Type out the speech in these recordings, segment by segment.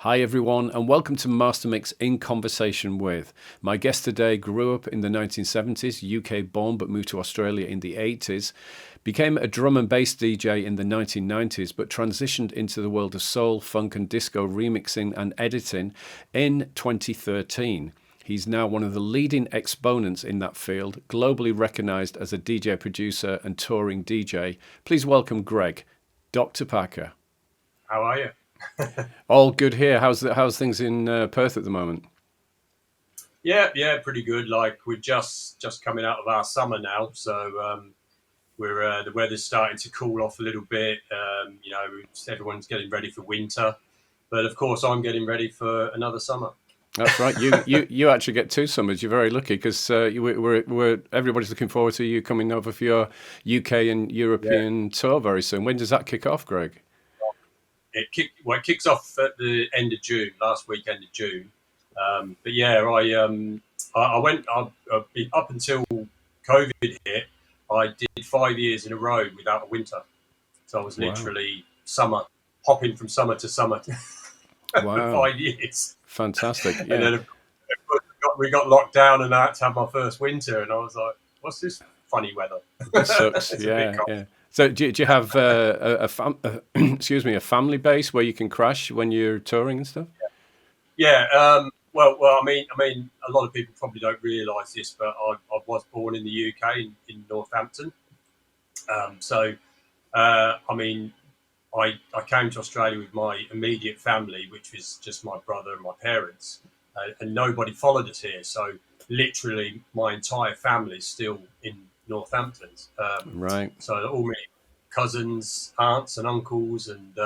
Hi everyone and welcome to Mastermix in Conversation With. My guest today grew up in the 1970s, UK born but moved to Australia in the 80s, became a drum and bass DJ in the 1990s but transitioned into the world of soul, funk and disco remixing and editing in 2013. He's now one of the leading exponents in that field, globally recognised as a DJ producer and touring DJ. Please welcome Greg, Dr. Packer. How are you? All good here. How's things in Perth at the moment? Yeah, pretty good. Like we're just coming out of our summer now, so we're the weather's starting to cool off a little bit. Everyone's getting ready for winter, but of course I'm getting ready for another summer. That's right. You actually get two summers. You're very lucky because we're everybody's looking forward to you coming over for your UK and European tour very soon. When does that kick off, Greg? It kicks off at the end of June, last weekend of June. But yeah, I went up until COVID hit. I did 5 years in a row without a winter, so I was literally hopping from summer to summer for 5 years. Fantastic! Yeah. And then of course, we got locked down, and I had to have my first winter, and I was like, "What's this funny weather?" This sucks. Yeah. So do you have a family base where you can crash when you're touring and stuff? Yeah. Well, I mean, a lot of people probably don't realise this, but I was born in the UK in Northampton. I came to Australia with my immediate family, which was just my brother and my parents, and nobody followed us here. So literally, my entire family is still in Northampton. Right. So all my cousins, aunts, and uncles, and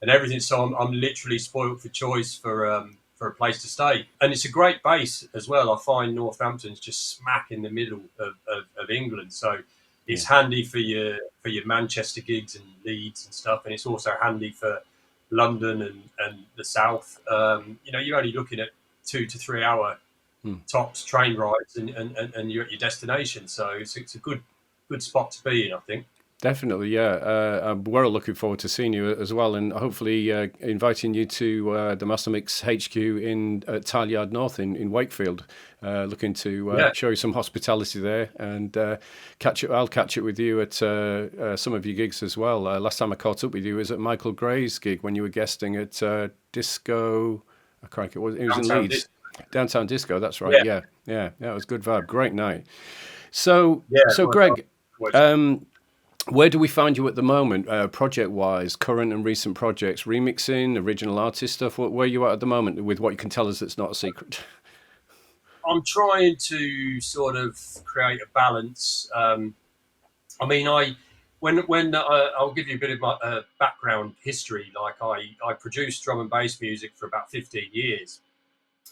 everything. So I'm literally spoiled for choice for a place to stay, and it's a great base as well. I find Northampton's just smack in the middle of England, so it's handy for your Manchester gigs and Leeds and stuff, and it's also handy for London and the south. You're only looking at 2 to 3 hour tops train rides, and you're at your destination. So it's a good spot to be in, I think. Definitely, yeah. We're all looking forward to seeing you as well, and hopefully inviting you to the Mastermix HQ in Tileyard North in Wakefield. Looking to show you some hospitality there, and I'll catch up with you at some of your gigs as well. Last time I caught up with you was at Michael Gray's gig when you were guesting at Disco. I can't. It was in Leeds. Downtown Disco. That's right. Yeah. It was a good vibe. Great night. So Greg. Where do we find you at the moment, project-wise, current and recent projects, remixing, original artist stuff? Where are you at the moment with what you can tell us that's not a secret? I'm trying to sort of create a balance. I'll give you a bit of my background history. Like I produced drum and bass music for about 15 years,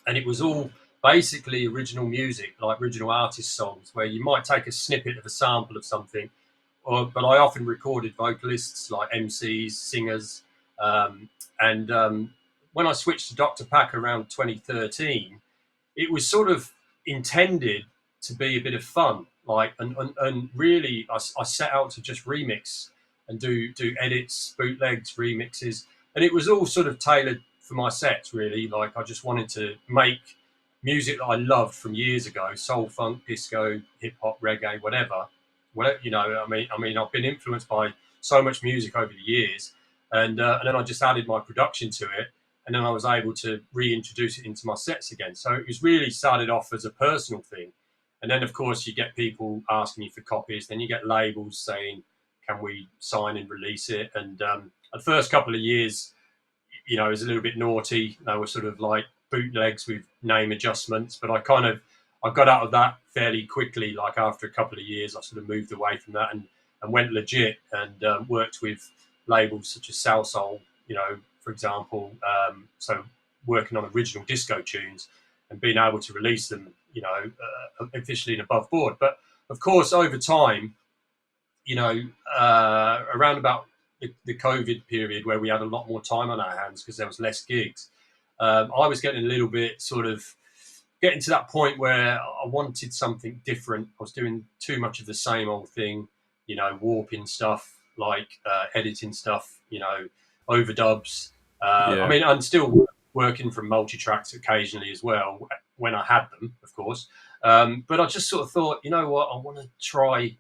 and it was all basically original music, like original artist songs, where you might take a snippet of a sample of something. But I often recorded vocalists like MCs, singers, and when I switched to Dr. Packer around 2013, it was sort of intended to be a bit of fun, and really I set out to just remix and do edits, bootlegs, remixes, and it was all sort of tailored for my sets. Really, like I just wanted to make music that I loved from years ago: soul, funk, disco, hip hop, reggae, whatever. I've been influenced by so much music over the years, and then I just added my production to it, and then I was able to reintroduce it into my sets again. So it was really started off as a personal thing, and then of course you get people asking you for copies, then you get labels saying, "Can we sign and release it?" And the first couple of years, it was a little bit naughty. They were sort of like bootlegs with name adjustments, but I got out of that fairly quickly. Like after a couple of years, I sort of moved away from that and went legit and worked with labels such as Salsoul, for example. So working on original disco tunes and being able to release them, officially and above board. But of course, over time, around about the COVID period where we had a lot more time on our hands because there was less gigs, I was getting a little bit sort of getting to that point where I wanted something different. I was doing too much of the same old thing, warping stuff, like editing stuff, overdubs. I'm still working from Multitracks occasionally as well, when I had them, of course. But I just sort of thought, you know what, I want to try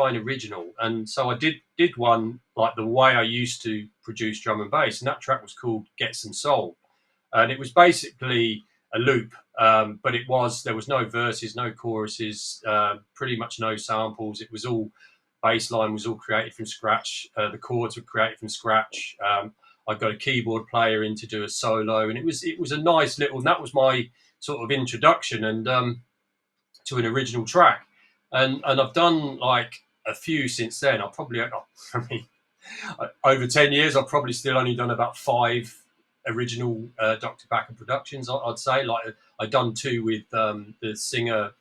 an original. And so I did one like the way I used to produce drum and bass, and that track was called Get Some Soul. And it was basically a loop, but there was no verses, no choruses, pretty much no samples. It was all, bass line was all created from scratch. The chords were created from scratch. I got a keyboard player in to do a solo, and it was a nice little. And that was my sort of introduction and to an original track. And I've done like a few since then. Over 10 years, I've probably still only done about 5 original Dr. Packer productions. I'd say, like, I'd done 2 with the singer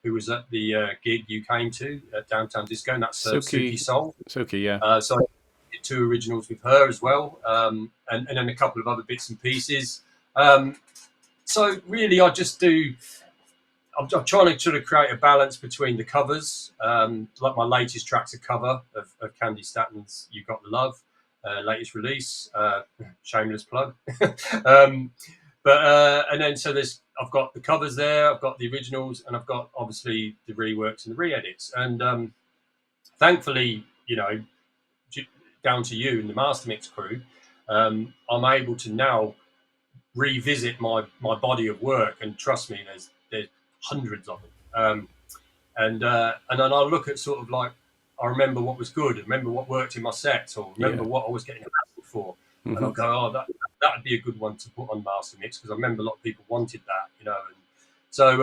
who was at the gig you came to at Downtown Disco, and that's Suki Soul. Suki, yeah. So I did 2 originals with her as well, and then a couple of other bits and pieces. So really, I just do. I'm trying to sort of create a balance between the covers. Like my latest track's a cover of Candy Statton's "You Got the Love," latest release. Shameless plug. And then so I've got the covers there, I've got the originals, and I've got obviously the reworks and the re-edits. And thankfully, you know, down to you and the Mastermix crew, I'm able to now revisit my body of work, and trust me, there's hundreds of them. And then I look at sort of like, I remember what was good, remember what worked in my sets, or remember what I was getting hassled for. Mm-hmm. And I'll go, oh, that would be a good one to put on Mastermix, because I remember a lot of people wanted that, you know. And so,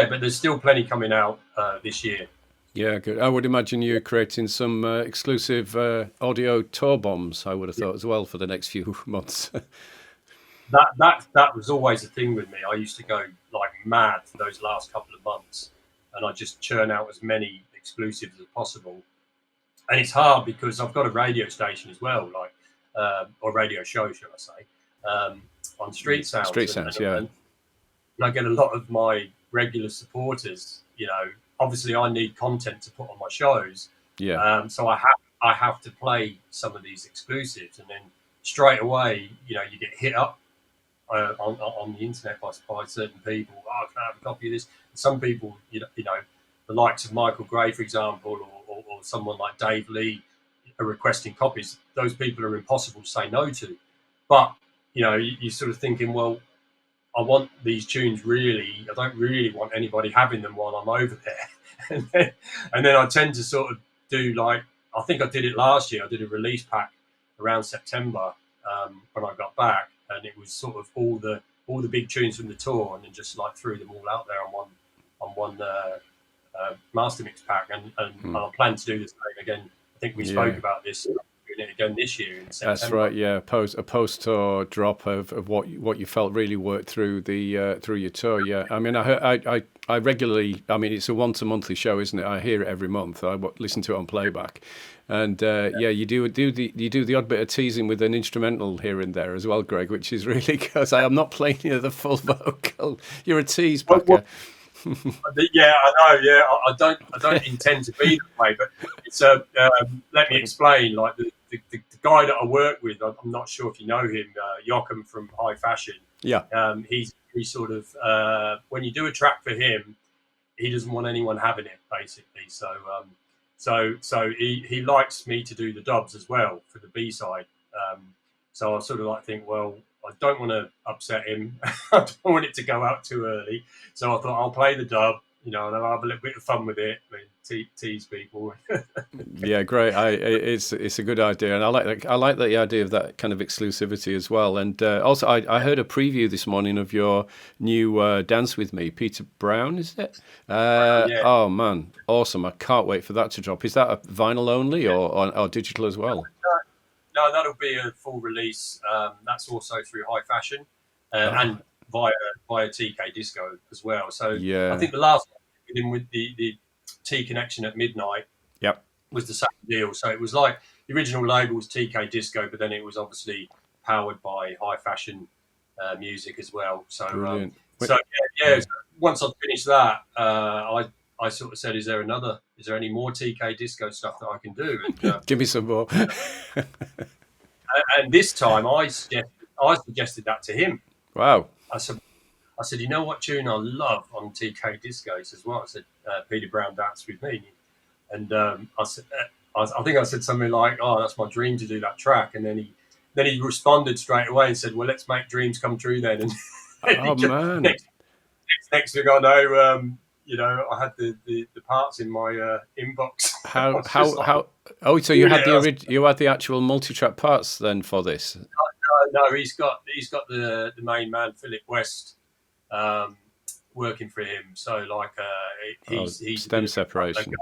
but there's still plenty coming out this year. Yeah, good. I would imagine you're creating some exclusive audio tour bombs, I would have thought, as well, for the next few months. That was always a thing with me. I used to go like mad for those last couple of months, and I just churn out as many exclusives as possible. And it's hard because I've got a radio station as well, like or radio show, shall I say, on Street Sounds. Street Sounds, yeah. And I get a lot of my regular supporters. You know, obviously I need content to put on my shows. Yeah. So I have to play some of these exclusives, and then straight away, you know, you get hit up on the internet by certain people. Oh, can I have a copy of this? And some people, you know, the likes of Michael Gray, for example, or someone like Dave Lee, are requesting copies. Those people are impossible to say no to. But you know, you're sort of thinking, well, I want these tunes really. I don't really want anybody having them while I'm over there. and then I tend to sort of do, like, I think I did it last year. I did a release pack around September when I got back, and it was sort of all the big tunes from the tour, and then just like threw them all out there on one Mastermix pack, and I plan to do the same again. I think we spoke about this, doing it again this year in September. That's right, yeah. A post tour drop of what you felt really worked through through your tour. Yeah, I mean, I regularly. I mean, it's a once a monthly show, isn't it? I hear it every month. I listen to it on playback, and you do the odd bit of teasing with an instrumental here and there as well, Greg, which is really because I am not playing you the full vocal. You're a tease packer. Yeah, I know. Yeah, I don't intend to be that way, but it's let me explain. Like the guy that I work with, I'm not sure if you know him, Joachim from High Fashion. Yeah. He's sort of when you do a track for him, he doesn't want anyone having it, basically. So he likes me to do the dubs as well for the B side. So I sort of like think, well, I don't want to upset him. I don't want it to go out too early. So I thought I'll play the dub, you know, and I'll have a little bit of fun with it, tease people. Yeah, great. It's a good idea, and I like the idea of that kind of exclusivity as well. And also, I heard a preview this morning of your new Dance With Me, Peter Brown, is it? Yeah. Oh man, awesome! I can't wait for that to drop. Is that a vinyl only or digital as well? No, that'll be a full release. That's also through High Fashion and via TK Disco as well. So I think the last one with the T Connection at Midnight was the same deal. So it was like the original label was TK Disco, but then it was obviously powered by High Fashion music as well. So so once I've finished that, I sort of said, is there any more TK Disco stuff that I can do? And, give me some more. and this time I suggested that to him. Wow. I said, you know what tune I love on TK Discos as well? I said, Peter Brown Dance With Me. And I said, I think I said something like, "Oh, that's my dream to do that track." And then he responded straight away and said, "Well, let's make dreams come true then." And, Oh man. next thing I know, I had the parts in my inbox. I How was just how like, how? Oh, so you doing had it. you had the actual multi-track parts then for this? No, he's got the main man Philip West um, working for him. So like Oh, he's a bit stem of separation.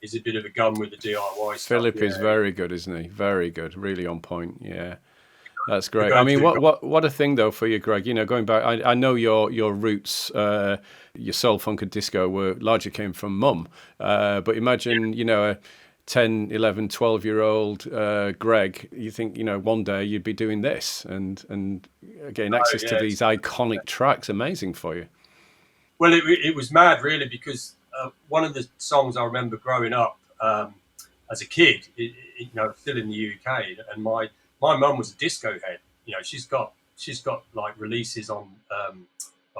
he's a bit of a gun with the DIY stuff. Philip Yeah, is very good, isn't he? Very good, really on point. Yeah, that's we great. I go mean, to what a thing though for you, Greg. You know, going back, I know your roots, your soul, funk, and disco were largely came from mum. But imagine, a 10, 11, 12-year-old Greg, you think, one day you'd be doing this and getting access to yeah. these iconic tracks. Amazing for you. Well, it was mad really because one of the songs I remember growing up as a kid, still in the UK, and my mum was a disco head. She's got like releases on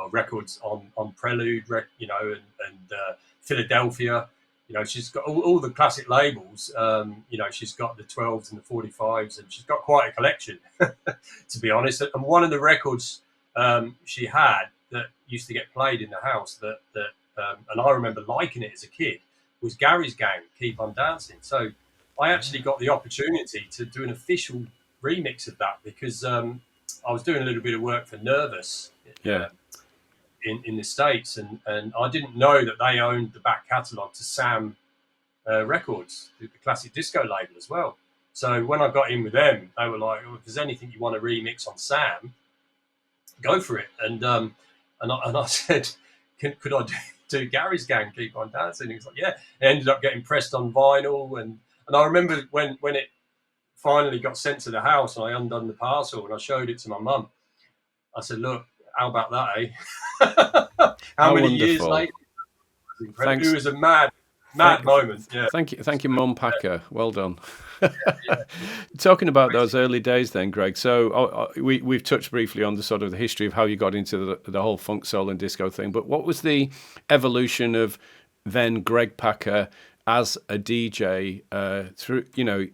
records on Prelude, and Philadelphia. She's got all the classic labels. She's got the 12s and the 45s, and she's got quite a collection, to be honest. And one of the records she had that used to get played in the house and I remember liking it as a kid was Gary's Gang, Keep on Dancing. So I actually got the opportunity to do an official remix of that because I was doing a little bit of work for Nervous Yeah. in the States, and I didn't know that they owned the back catalogue to Sam Records, the classic disco label as well. So when I got in with them, they were like, "Oh, if there's anything you want to remix on Sam, go for it." And I said, could I do Gary's Gang, Keep on Dancing? He was like, yeah. It ended up getting pressed on vinyl, and I remember when it finally got sent to the house and I undone the parcel and I showed it to my mum. I said, look, how about that, eh? How many years Wonderful. later? Thanks. It was a mad moment. Yeah. Thank you, Mum Packer. Well done. Talking about those early days, then, Greg. So we've touched briefly on the sort of the history of how you got into the whole funk, soul, and disco thing. But what was the evolution of then Greg Packer as a DJ through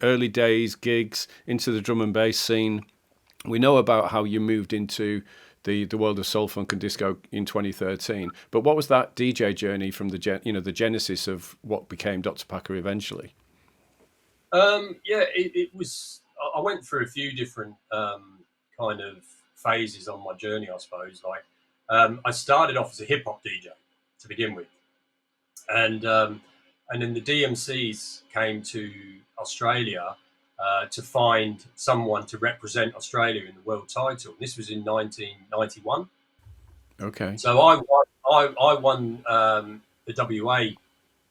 early days gigs into the drum and bass scene? We know about how you moved into the world of soul, funk, and disco in 2013. But what was that DJ journey from the genesis of what became Dr. Packer eventually? It was. I went through a few different kind of phases on my journey, I suppose. Like, I started off as a hip hop DJ to begin with, and then the DMCs came to Australia to find someone to represent Australia in the world title. This was in 1991. Okay. So I won the WA.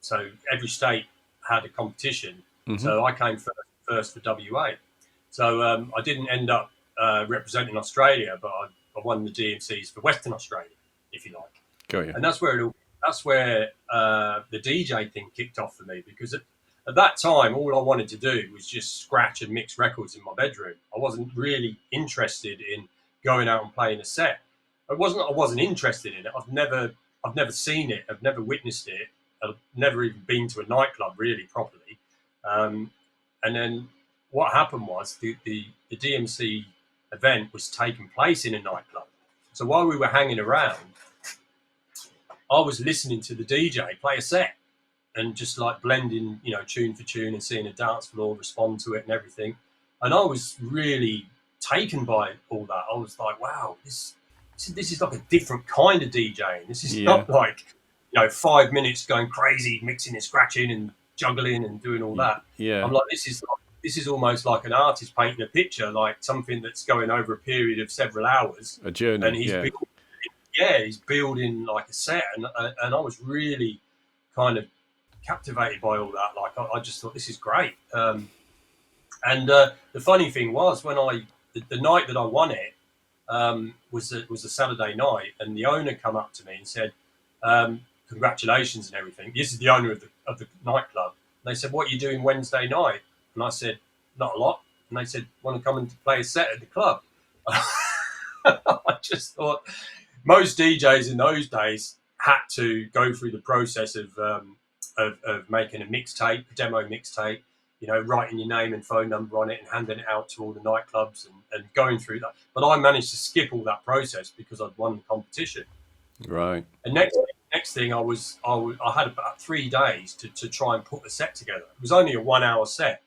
So every state had a competition. Mm-hmm. So I came first for WA. So I didn't end up representing Australia, but I won the DMCs for Western Australia, if you like. Got you. And that's where the DJ thing kicked off for me, because at that time, all I wanted to do was just scratch and mix records in my bedroom. I wasn't really interested in going out and playing a set. I wasn't interested in it. I've never seen it. I've never witnessed it. I've never even been to a nightclub really properly. And then what happened was the DMC event was taking place in a nightclub. So while we were hanging around, I was listening to the DJ play a set and just like blending, tune for tune and seeing a dance floor respond to it and everything. And I was really taken by all that. I was like, wow, this is like a different kind of DJing. This is not like, 5 minutes going crazy, mixing and scratching and juggling and doing all that. Yeah. I'm like, this is almost like an artist painting a picture, like something that's going over a period of several hours. A journey. And he's building like a set. And I was really kind of captivated by all that. Like I just thought, this is great. And the funny thing was, when the night that I won it was a Saturday night, and the owner come up to me and said, congratulations and everything. This is the owner of the nightclub. And they said, what are you doing Wednesday night? And I said, not a lot. And they said, want to come and play a set at the club? I I just thought most DJs in those days had to go through the process of making a mixtape, a demo mixtape, writing your name and phone number on it and handing it out to all the nightclubs and going through that. But I managed to skip all that process because I'd won the competition. Right. And next thing, I had about 3 days to try and put a set together. It was only a 1 hour set,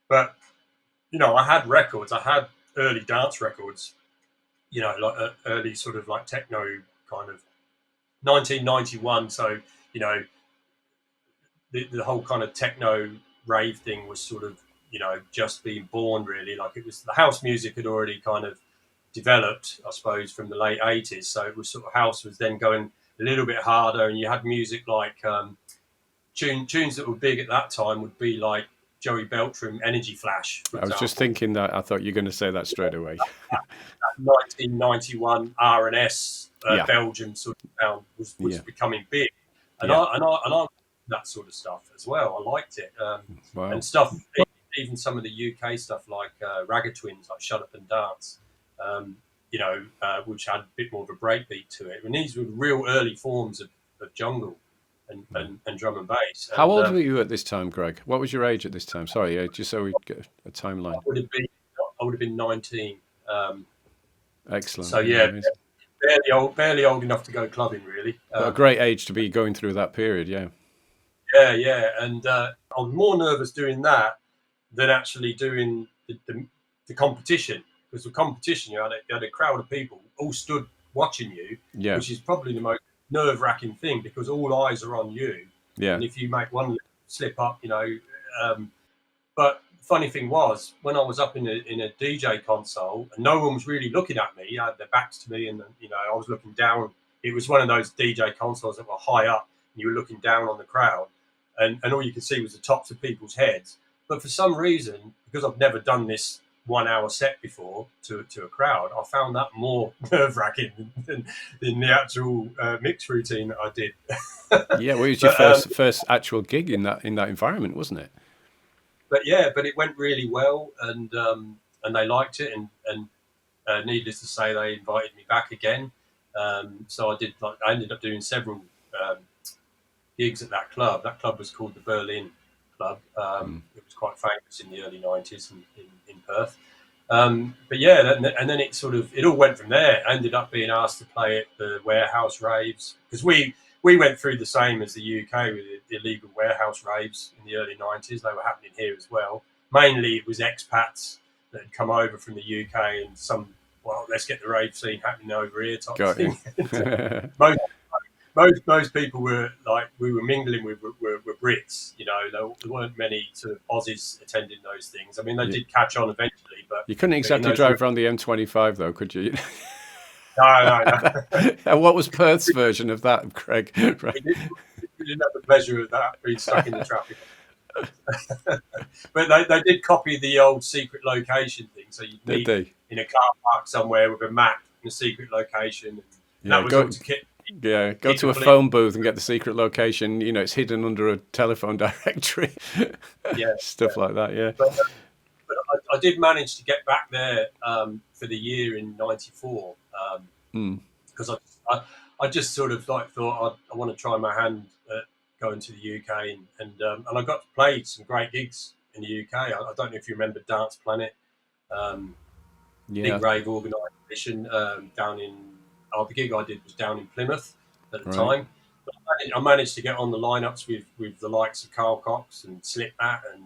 but I had records. I had early dance records, like early sort of like techno kind of 1991. So the whole kind of techno rave thing was sort of just being born, really. Like, it was, the house music had already kind of developed, I suppose, from the late 80s. So it was sort of, house was then going a little bit harder, and you had music like tunes that were big at that time would be like Joey Beltram, Energy Flash, for I was example. just thinking that. I thought you were going to say that straight away. That 1991 R&S Belgian sort of sound was becoming big, and I that sort of stuff as well. I liked it, Wow. and stuff, even some of the UK stuff like Ragga Twins, like Shut Up and Dance, which had a bit more of a breakbeat to it. And these were real early forms of jungle and drum and bass. How old were you at this time, Greg? What was your age at this time? Sorry, just so we get a timeline. I would have been 19. Excellent. So barely old enough to go clubbing, really. A great age to be going through that period, yeah. Yeah. And I was more nervous doing that than actually doing the competition. Because the competition, you had a crowd of people all stood watching you, which is probably the most nerve-wracking thing, because all eyes are on you. Yeah. And if you make one slip up, but the funny thing was, when I was up in a DJ console and no one was really looking at me, I had their backs to me, and I was looking down. It was one of those DJ consoles that were high up, and you were looking down on the crowd, and all you could see was the tops of people's heads. But for some reason, because I've never done this 1 hour set before to a crowd, I found that more nerve-wracking than the actual mix routine that I did. Yeah, well, it was your first actual gig in that environment, wasn't it? But it went really well, and they liked it, and needless to say, they invited me back again. So I ended up doing several gigs at that club. That club was called the Berlin Club. It was quite famous in the early 90s in Perth. But yeah, and then it all went from there. I ended up being asked to play at the warehouse raves, because we went through the same as the UK with the illegal warehouse raves in the early 90s. They were happening here as well. Mainly it was expats that had come over from the UK, and let's get the rave scene happening over here type of thing. Most people were like, we were mingling with were Brits. There weren't many sort of Aussies attending those things. I mean, they did catch on eventually, but you couldn't exactly drive around the M25 though, could you? No. And what was Perth's version of that, Craig? Right. We didn't have the pleasure of that, being stuck in the traffic. But they did copy the old secret location thing. So you'd meet in a car park somewhere with a map and a secret location. And that was all to kit. Yeah, go to a phone booth and get the secret location. It's hidden under a telephone directory. Stuff like that. Yeah. But I did manage to get back there for the year in '94, because I just sort of thought I want to try my hand at going to the UK, and I got to play some great gigs in the UK. I don't know if you remember Dance Planet, big rave organisation down in. The gig I did was down in Plymouth at the time. But I managed to get on the lineups with the likes of Carl Cox and Slipmat and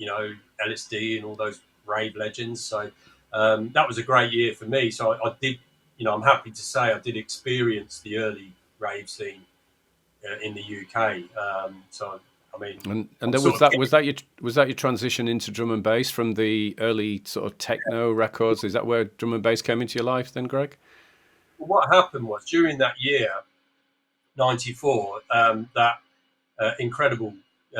LSD and all those rave legends. So that was a great year for me. So I did, I'm happy to say I did experience the early rave scene in the UK. So I mean, and was that your transition into drum and bass from the early sort of techno records? Is that where drum and bass came into your life then, Greg? What happened was, during that year, '94, that incredible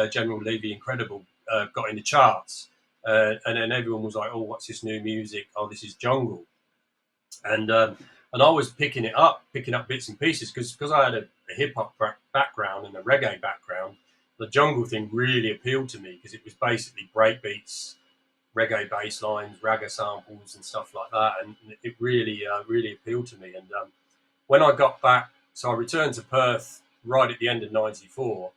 General Levy Incredible got in the charts, and then everyone was like, "Oh, what's this new music? Oh, this is jungle," and I was picking up bits and pieces because I had a hip hop background and a reggae background. The jungle thing really appealed to me because it was basically breakbeats reggae bass lines, ragga samples, and stuff like that, and it really really appealed to me. And when I got back, so I returned to Perth right at the end of '94,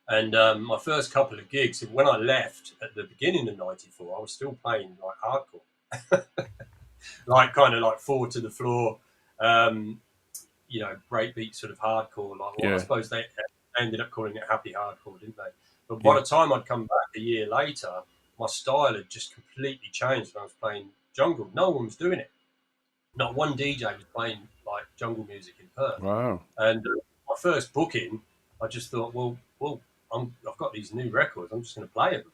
and my first couple of gigs. When I left at the beginning of '94, I was still playing like hardcore, like kind of like four to the floor, breakbeat sort of hardcore. Like, well, I suppose they ended up calling it happy hardcore, didn't they? But by the time I'd come back a year later, my style had just completely changed. When I was playing jungle, no one was doing it. Not one DJ was playing like jungle music in Perth. Wow. And my first booking, I just thought, I've got these new records. I'm just going to play them.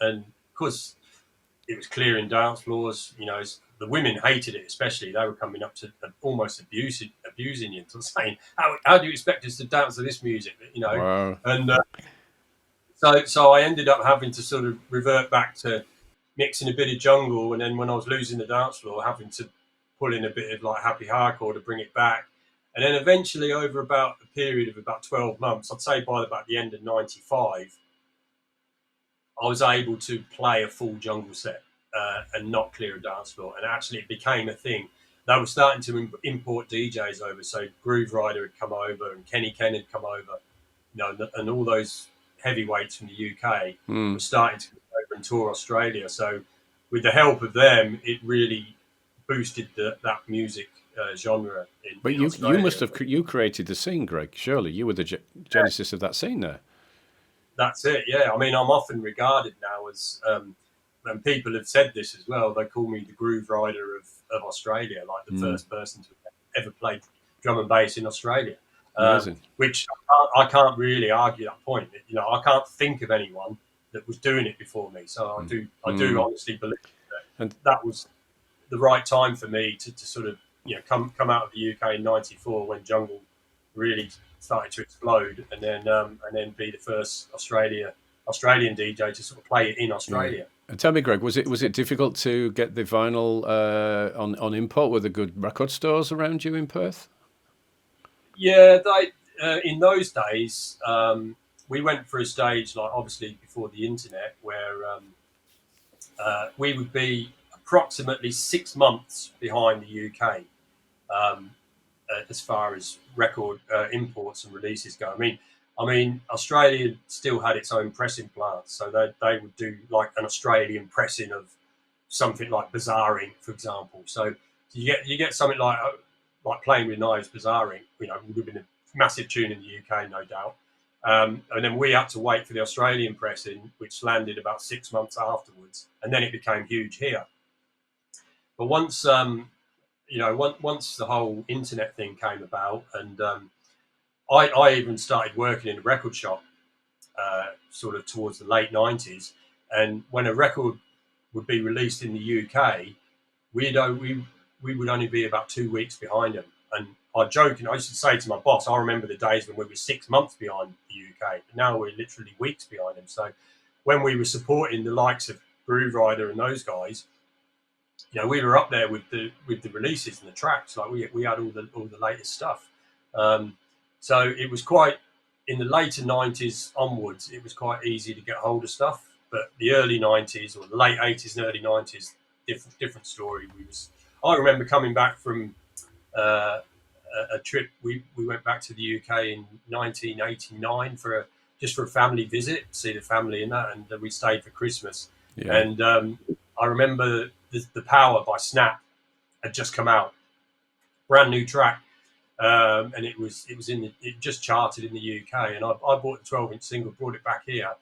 And because it was clearing dance floors, the women hated it, especially. They were coming up to almost abusing you, to saying, "How do you expect us to dance to this music?" Wow. And so I ended up having to sort of revert back to mixing a bit of jungle, and then when I was losing the dance floor, having to pull in a bit of like happy hardcore to bring it back. And then eventually, over about a period of about 12 months, I'd say by about the end of '95, I was able to play a full jungle set and not clear a dance floor. And actually, it became a thing. They were starting to import DJs over. So Groove Rider had come over, and Kenny Ken had come over, and all those heavyweights from the UK were starting to go over and tour Australia. So with the help of them, it really boosted that music genre in Australia. You must have created the scene, Greg. Surely you were the genesis of that scene there. That's it. Yeah, I mean, I'm often regarded now as, and people have said this as well. They call me the Groove Rider of Australia, like the first person to ever play drum and bass in Australia. Which I can't really argue that point. I can't think of anyone that was doing it before me. So I do honestly believe that was the right time for me to sort of come out of the UK in '94 when jungle really started to explode, and then be the first Australian DJ to sort of play it in Australia. Yeah. And tell me, Greg, was it difficult to get the vinyl on import? Were there good record stores around you in Perth? Yeah, in those days, we went for a stage, like obviously before the internet, where we would be approximately 6 months behind the UK as far as record imports and releases go. I mean, Australia still had its own pressing plants, so they would do like an Australian pressing of something like Bizarring, for example. So you get something like Playing with Knives, Bizarring, would have been a massive tune in the UK, no doubt. And then we had to wait for the Australian pressing, which landed about 6 months afterwards, and then it became huge here. But once once the whole internet thing came about, and I even started working in a record shop sort of towards the late '90s, and when a record would be released in the UK, we would only be about 2 weeks behind them. And I joke, and I used to say to my boss, I remember the days when we were 6 months behind the UK, but now we're literally weeks behind them. So when we were supporting the likes of Groove Rider and those guys, we were up there with the releases and the tracks. Like we had all the latest stuff. So it was quite, in the later '90s onwards, it was quite easy to get hold of stuff. But the early '90s or the late '80s and early '90s, different story. I remember coming back from a trip. We went back to the UK in 1989 just for a family visit, see the family and that, and we stayed for Christmas. Yeah. And I remember the Power by Snap had just come out, brand new track, and it just charted in the UK. And I bought the 12-inch single, brought it back here,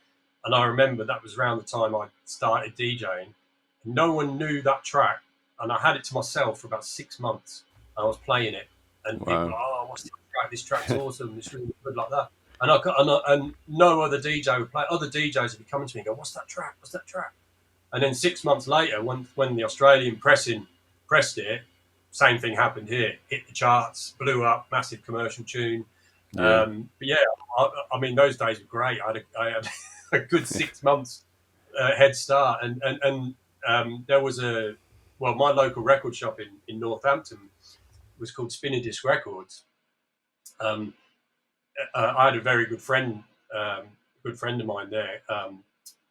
and I remember that was around the time I started DJing. No one knew that track, and I had it to myself for about 6 months. I was playing it, and people were, "Oh, what's this track? This track's awesome. It's really good," like that. And no other DJ would play. Other DJs would be coming to me and go, "What's that track? What's that track?" And then 6 months later, when the Australian pressing pressed it, same thing happened here. Hit the charts, blew up, massive commercial tune. Yeah. But yeah, I mean, those days were great. I had a good 6 months head start, and there was my local record shop in Northampton was called Spinning Disc Records. I had a very good friend of mine there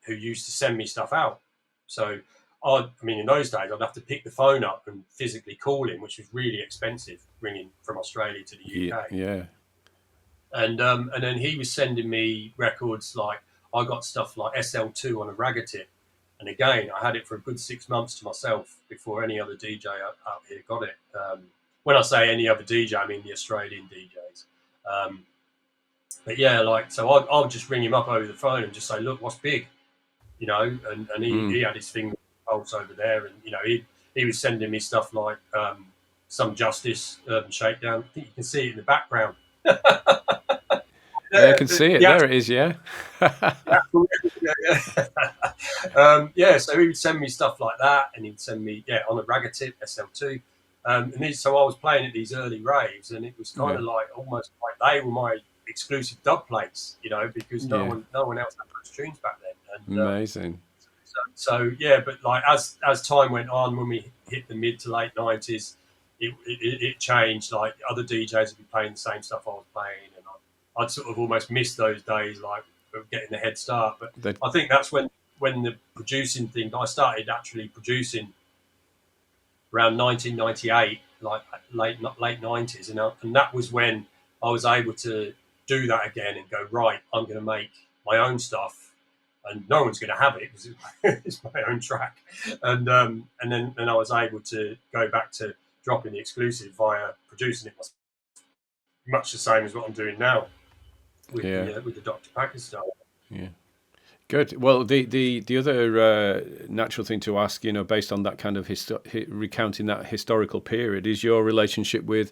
who used to send me stuff out. So I mean, in those days, I'd have to pick the phone up and physically call him, which was really expensive, ringing from Australia to the UK. Yeah. And then he was sending me records like I got stuff like SL2 on a ragga tip, and again I had it for a good 6 months to myself before any other DJ out here got it. When I say any other DJ, I mean the Australian DJs. But yeah, like so I'll just ring him up over the phone and just say, look, what's big, you know, and he had his finger pulse over there, and you know he was sending me stuff like some Justice Urban Shakedown. I think you can see it in the background. Yeah, I can see it. There it is. Yeah. Yeah. So he would send me stuff like that, and he'd send me on a ragga tip SL2. So I was playing at these early raves, and it was kind of like almost like they were my exclusive dub plates, you know, because no one else had those tunes back then. And, amazing. So yeah, but like as time went on, when we hit the mid to late 90s, it changed. Like other DJs would be playing the same stuff I was playing, and I'd sort of almost miss those days, like of getting the head start. But I think that's when the producing thing, I started actually producing around 1998, like late 90s, and that was when I was able to do that again and go, right, I'm going to make my own stuff, and no one's going to have it because it's my own track. And then I was able to go back to dropping the exclusive via producing it myself, much the same as what I'm doing now with the Dr. Packer style. Yeah. Good. Well, the other natural thing to ask, you know, based on that kind of recounting that historical period, is your relationship with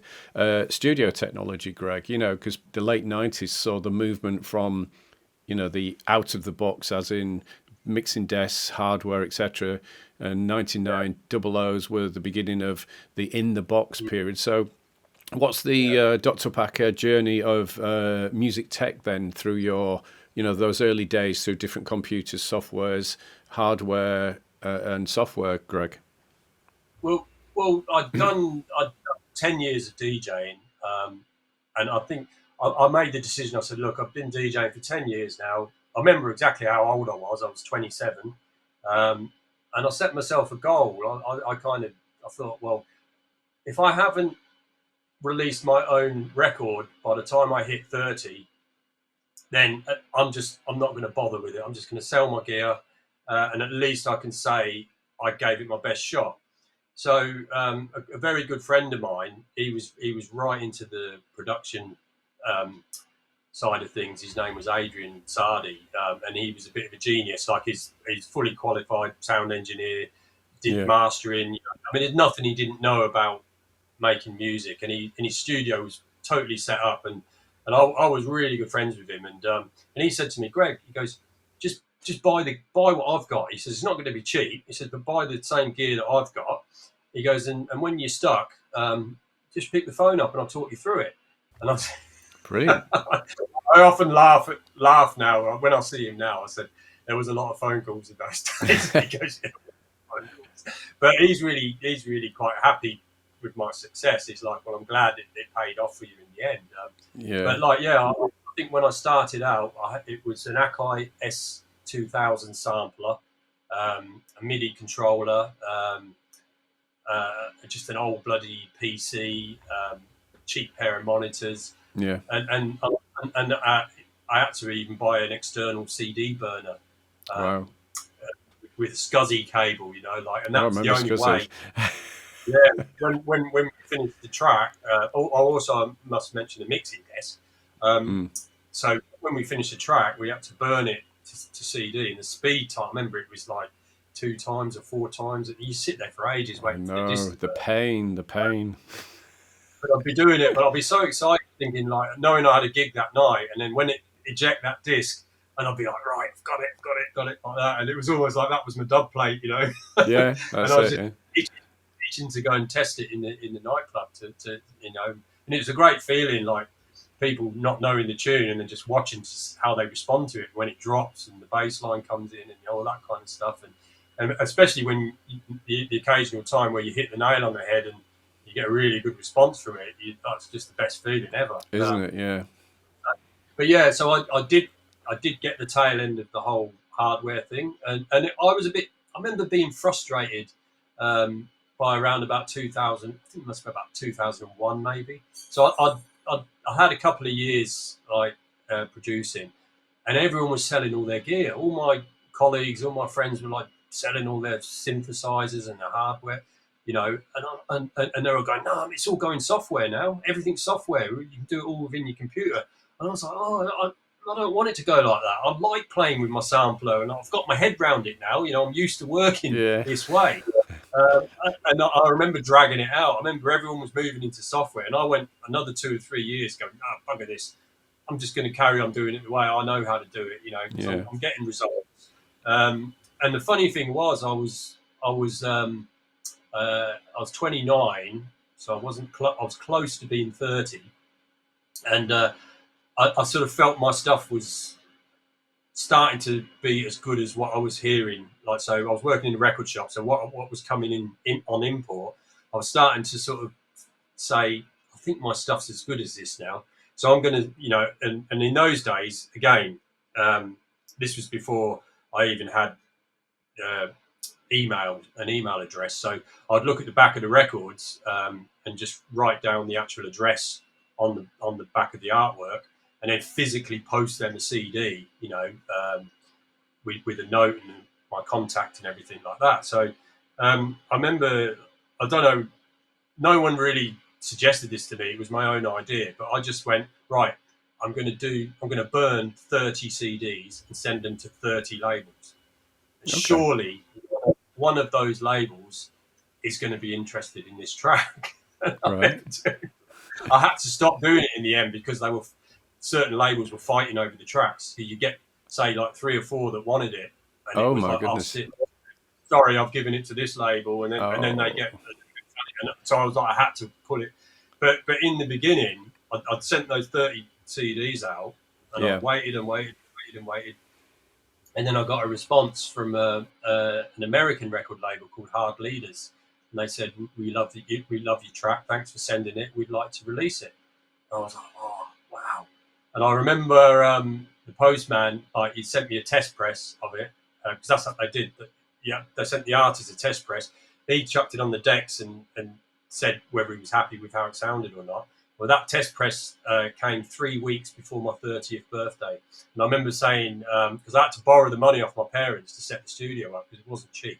studio technology, Greg. You know, because the late 90s saw the movement from, you know, the out of the box, as in mixing desks, hardware, etc. And 99 double O's were the beginning of the in the box period. So, what's the Dr. Packer journey of music tech then through your, you know, those early days through different computers, softwares, hardware, and software, Greg? Well, I'd done 10 years of DJing, and I think I made the decision. I said, look, I've been DJing for 10 years now. I remember exactly how old I was. I was 27, and I set myself a goal. I thought, well, if I haven't released my own record by the time I hit 30, then I'm not going to bother with it. I'm just going to sell my gear, and at least I can say I gave it my best shot. So a very good friend of mine, he was right into the production side of things. His name was Adrian Sardi, and he was a bit of a genius. Like he's fully qualified sound engineer, did mastering. You know, I mean, there's nothing he didn't know about making music, and his studio was totally set up, and I was really good friends with him, and he said to me, Greg, he goes, just buy what I've got. He says it's not going to be cheap. He says, but buy the same gear that I've got. He goes, and when you're stuck, just pick the phone up and I'll talk you through it. And I said, brilliant. I often laugh now when I see him now. I said there was a lot of phone calls in those days. He goes, but he's really quite happy with my success. He's like, well, I'm glad it paid off for you in the end. But like, I think when I started out, it was an Akai S2000 sampler, a MIDI controller, just an old bloody PC, cheap pair of monitors. Yeah. And I had to even buy an external CD burner. Wow. With a SCSI cable, you know, like, and that was the only way. When we finished the track, I must mention the mixing desk. So when we finished the track, we had to burn it to CD, and the speed time, remember, it was like 2 times or 4 times. You sit there for ages waiting for the disc. The pain. But I'd be doing it, but I'd be so excited, thinking like, knowing I had a gig that night, and then when it eject that disc, and I'd be like, right, I've got it, like that, and it was almost like that was my dub plate, you know. Yeah, that's and I was just itching to go and test it in the nightclub to you know, and it was a great feeling, like people not knowing the tune and then just watching how they respond to it when it drops and the bass line comes in and all that kind of stuff, and especially when the occasional time where you hit the nail on the head and you get a really good response from it, that's just the best feeling ever, isn't it? Yeah. But yeah, so I did get the tail end of the whole hardware thing, and I remember being frustrated by around about 2000. I think it must be about 2001 maybe. So I had a couple of years like producing, and everyone was selling all their gear. All my colleagues, all my friends were like selling all their synthesizers and their hardware, you know, and they were going, no, it's all going software now. Everything's software. You can do it all within your computer. And I was like, I don't want it to go like that. I like playing with my sampler, and I've got my head round it now. You know, I'm used to working this way. And I remember dragging it out. I remember everyone was moving into software, and I went another 2 or 3 years going, oh, bugger this. I'm just going to carry on doing it the way I know how to do it, you know, because I'm getting results. And the funny thing was, I was 29, so I wasn't. I was close to being 30, and I sort of felt my stuff was starting to be as good as what I was hearing. Like, so I was working in a record shop, so what was coming in on import, I was starting to sort of say, I think my stuff's as good as this now. So I'm going to, you know, and in those days, again, this was before I even had an email address. So I'd look at the back of the records and just write down the actual address on the back of the artwork, and then physically post them a CD, you know, with a note and my contact and everything like that. So I remember, I don't know, no one really suggested this to me. It was my own idea, but I just went, right, I'm going to burn 30 CDs and send them to 30 labels. Okay. Surely one of those labels is going to be interested in this track. Right. I had to stop doing it in the end because certain labels were fighting over the tracks. You get, say, like 3 or 4 that wanted it, and it was my like, goodness. Sorry, I've given it to this label, and then they get. And so I was like, I had to pull it. But in the beginning, I'd sent those 30 CDs out, and I waited and waited and waited and waited. And then I got a response from an American record label called Hard Leaders. And they said, we love your track. Thanks for sending it. We'd like to release it. And I was like, oh, wow. And I remember the postman, he sent me a test press of it, because that's what they did. But, yeah, they sent the artist a test press. He chucked it on the decks and said whether he was happy with how it sounded or not. Well, that test press came 3 weeks before my 30th birthday. And I remember saying, because I had to borrow the money off my parents to set the studio up because it wasn't cheap.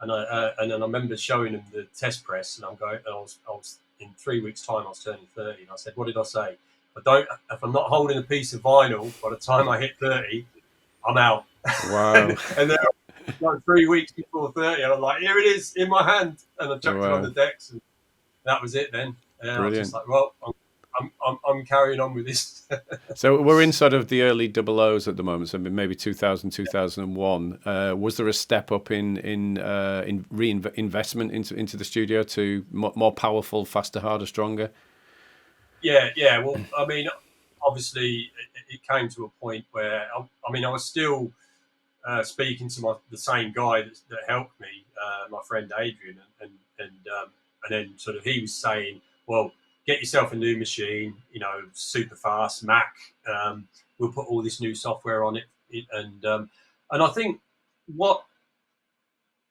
And then I remember showing them the test press, and I was in 3 weeks' time, I was turning 30. And I said, what did I say? If I'm not holding a piece of vinyl by the time I hit 30, I'm out. Wow. And then like 3 weeks before 30, and I'm like, here it is in my hand. And I chucked it on the decks, and that was it then. I was just like, well, I'm carrying on with this. So we're in sort of the early double O's at the moment, so maybe 2000, 2001. Was there a step up in reinvestment into the studio to more powerful, faster, harder, stronger? Yeah. Well, I mean, obviously, it came to a point where I was still speaking to the same guy that helped me, my friend Adrian, and then sort of he was saying, well, get yourself a new machine, you know, super fast Mac. We'll put all this new software on it, and I think what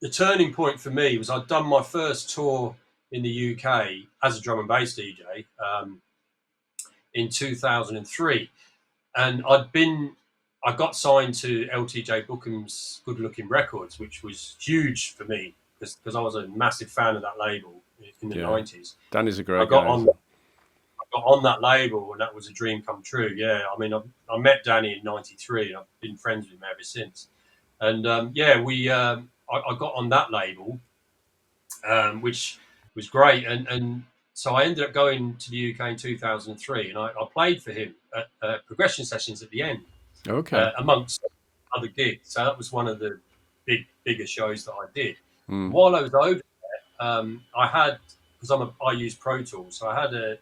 the turning point for me was I'd done my first tour in the UK as a drum and bass DJ in 2003, and I got signed to LTJ Bookham's Good Looking Records, which was huge for me because I was a massive fan of that label in the 90s. Danny's a great guy. I got on that label, and that was a dream come true. Yeah, I mean, I met Danny in '93, and I've been friends with him ever since. And I got on that label, which was great. And so I ended up going to the UK in 2003, and I played for him at progression sessions at the end. Okay. Amongst other gigs. So that was one of the bigger shows that I did. While I was over there, I had, because I use Pro Tools, so I had a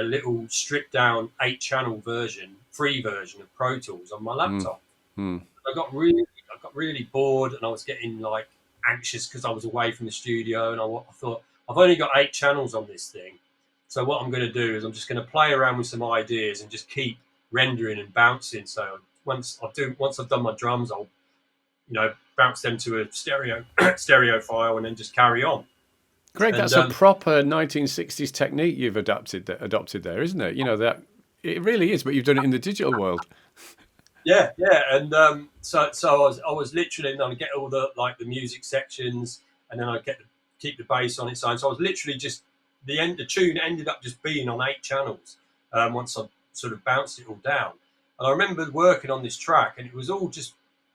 little stripped down 8-channel free version of Pro Tools on my laptop. I got really bored, and I was getting like anxious because I was away from the studio, and I thought, I've only got 8 channels on this thing. So what I'm going to do is I'm just going to play around with some ideas and just keep rendering and bouncing. So once I've done my drums, I'll bounce them to a stereo file, and then just carry on. Greg, And that's a proper 1960s technique you've adopted there, isn't it? That it really is, but you've done it in the digital world. Yeah, and so I was literally, and I'd get all the music sections, and then I'd keep the bass on its own. So I was literally just the tune ended up just being on 8 channels once I sort of bounced it all down. And I remember working on this track, and it was all just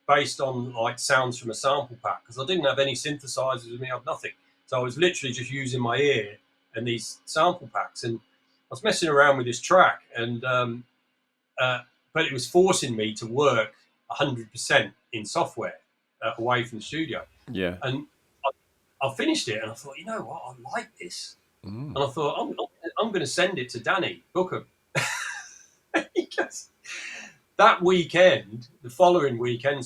based on like sounds from a sample pack, because I didn't have any synthesizers with me, I had nothing. So I was literally just using my ear and these sample packs, and I was messing around with this track, and but it was forcing me to work 100% in software away from the studio. Yeah. And I finished it, and I thought, you know what, I like this. And I thought, I'm going to send it to Danny Bookham. Because that weekend, the following weekend,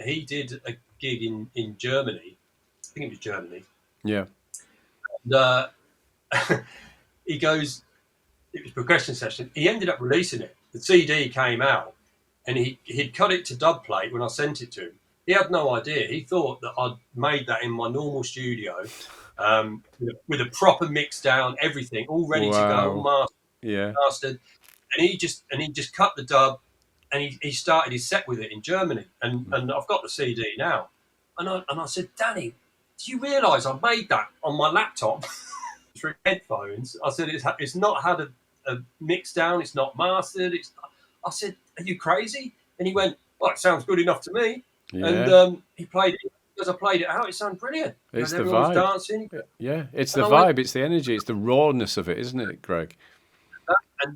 he did a gig in Germany. I think it was Germany. Yeah. And he goes, it was progression session. He ended up releasing it. The CD came out, and he'd cut it to dub plate when I sent it to him. He had no idea. He thought that I'd made that in my normal studio with a proper mix down, everything all ready to go, all mastered. And he just cut the dub, and he started his set with it in Germany. And I've got the CD now. And I said, Danny, do you realise I made that on my laptop through headphones? I said, it's not had a mix down, it's not mastered. I said, are you crazy? And he went, well, it sounds good enough to me. Yeah. And he played it. As I played it out, it sounded brilliant. It's the vibe. Dancing. Yeah, it's the vibe, it's the energy, it's the rawness of it, isn't it, Greg?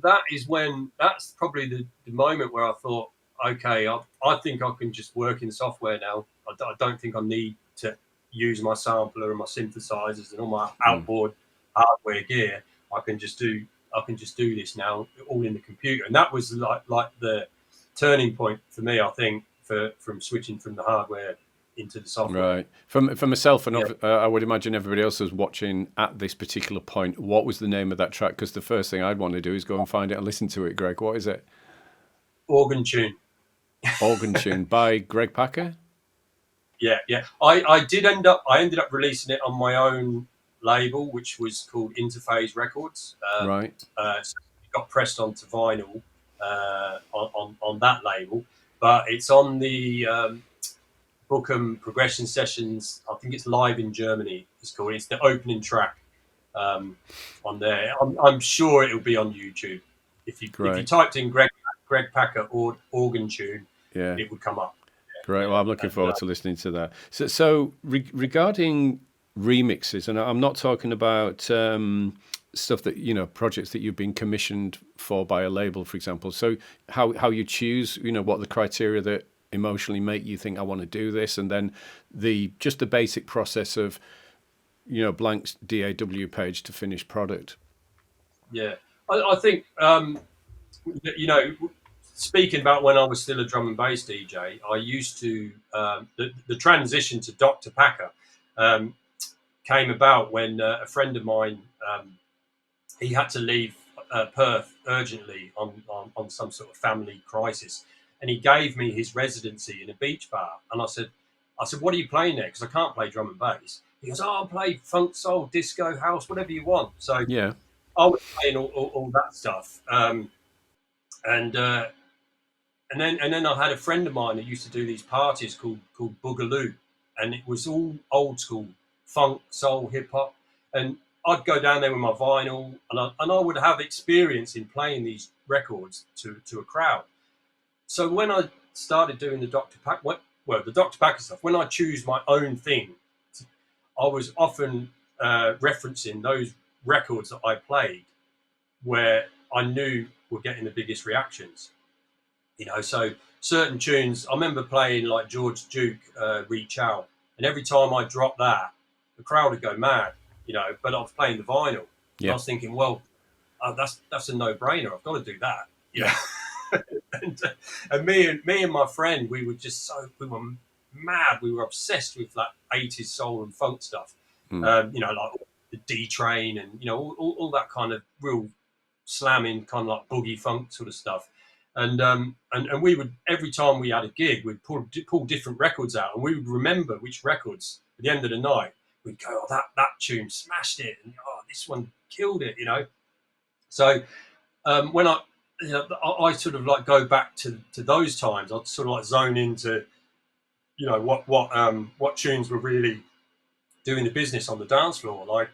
That's probably the moment where I thought, okay, I think I can just work in software now. I don't think I need to use my sampler and my synthesizers and all my outboard hardware gear. I can just do this now, all in the computer. And that was like the turning point for me, I think, from switching from the hardware into the software. Right. For myself, and I would imagine everybody else was watching at this particular point, what was the name of that track? Because the first thing I'd want to do is go and find it and listen to it. Greg, what is it? Organ Tune. Organ Tune by Greg Packer? Yeah. I ended up releasing it on my own label, which was called Interphase Records. Right. So it got pressed onto vinyl on that label, but it's on the Bookham Progression Sessions. I think it's Live in Germany. It's called. It's the opening track on there. I'm sure it'll be on YouTube. If you typed in Greg Packer or Organ Tune, it would come up. Great. Well, I'm looking forward to listening to that. So regarding remixes, and I'm not talking about stuff that, projects that you've been commissioned for by a label, for example. So how you choose, what the criteria that emotionally make you think I want to do this, and then just the basic process of, blank DAW page to finished product. Yeah, I think speaking about when I was still a drum and bass DJ, I used to the transition to Dr. Packer came about when a friend of mine he had to leave Perth urgently on some sort of family crisis, and he gave me his residency in a beach bar. And I said, what are you playing there? Because I can't play drum and bass. He goes, I'll play funk, soul, disco, house, whatever you want. So I was playing all that stuff. And then I had a friend of mine who used to do these parties called Boogaloo, and it was all old school funk, soul, hip hop. And I'd go down there with my vinyl, and I would have experience in playing these records to a crowd. So when I started doing the Dr. Packer stuff, when I choose my own thing, I was often referencing those records that I played where I knew were getting the biggest reactions. So certain tunes, I remember playing like George Duke, Reach Out, and every time I dropped that, the crowd would go mad, but I was playing the vinyl. Yeah. I was thinking, well, that's a no-brainer. I've got to do that. Yeah. and me and my friend, we were mad. We were obsessed with that 80s soul and funk stuff. Like the D Train and all that kind of real slamming, kind of like boogie funk sort of stuff. And we would, every time we had a gig, we'd pull different records out, and we would remember which records at the end of the night. We'd go, oh, that tune smashed it, and oh, this one killed it, So when I sort of like go back to those times, I'd sort of like zone into, what tunes were really doing the business on the dance floor, like,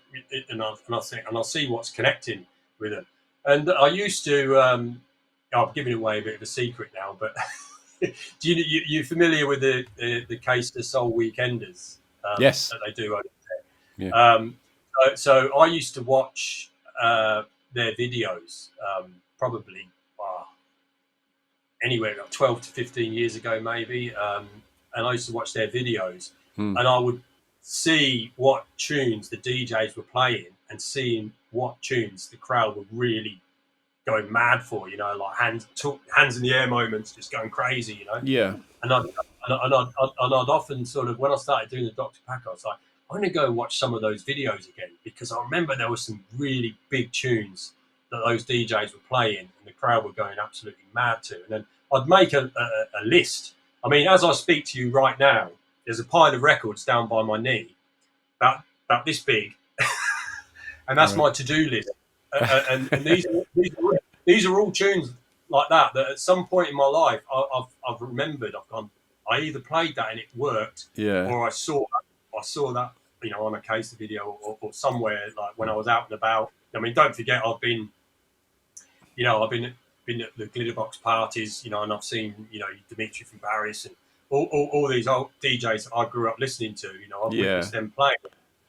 and I'll see what's connecting with them. And I used to, I'm giving away a bit of a secret now, but you familiar with the Case the Soul Weekenders? Yes, that they do over there. Yeah. So I used to watch their videos, probably anywhere like 12 to 15 years ago, maybe. And I used to watch their videos, and I would see what tunes the DJs were playing, and seeing what tunes the crowd were really going mad for, like hands in the air moments, just going crazy, Yeah. And I'd often sort of, when I started doing the Dr. Pack, I was like, I'm going to go watch some of those videos again, because I remember there were some really big tunes that those DJs were playing, and the crowd were going absolutely mad to. And then I'd make a list. I mean, as I speak to you right now, there's a pile of records down by my knee, about this big, and that's my to-do list. And these are all tunes like that at some point in my life I've remembered. I've gone, I either played that and it worked, or I saw that on a Case video, or somewhere, like when I was out and about. I mean, don't forget, I've been at the Glitterbox parties, and I've seen Dimitri from Paris, and all these old DJs that I grew up listening to. I've witnessed them playing.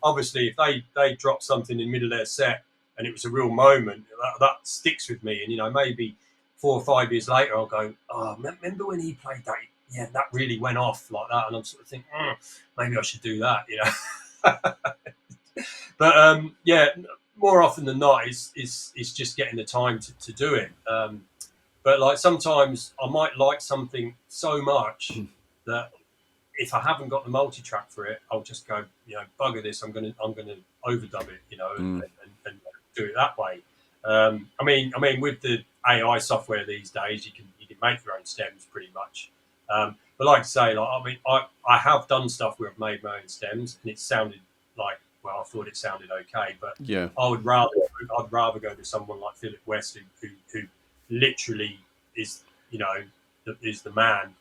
Obviously, if they drop something in the middle of their set and it was a real moment, that sticks with me. And maybe 4 or 5 years later, I'll go, oh, remember when he played that? Yeah, that really went off like that. And I'm sort of thinking, maybe I should do that, But more often than not, it's just getting the time to do it. But like, sometimes I might like something so much that if I haven't got the multi-track for it, I'll just go, bugger this. I'm gonna overdub it, and do it that way. I mean, with the AI software these days, you can make your own stems pretty much. But like I say, I have done stuff where I've made my own stems, and it sounded like, well, I thought it sounded okay, but I'd rather go to someone like Philip West, who literally is the man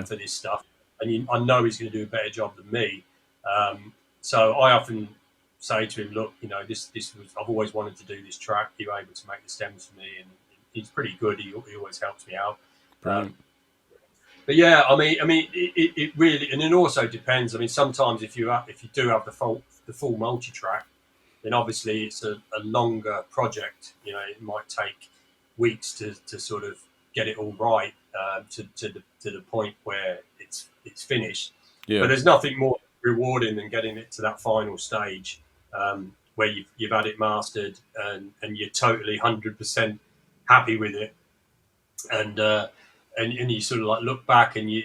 for this stuff, and I know he's going to do a better job than me. So I often say to him, look, this was, I've always wanted to do this track. You were able to make the stems for me, and he's pretty good. He always helps me out. But yeah, I mean, it really, and it also depends. I mean, sometimes if you do have the full multi-track, then obviously it's a longer project. It might take weeks to sort of get it all right, to the point where it's finished. But there's nothing more rewarding than getting it to that final stage, where you've had it mastered, and you're totally 100% happy with it, and you sort of like look back, and you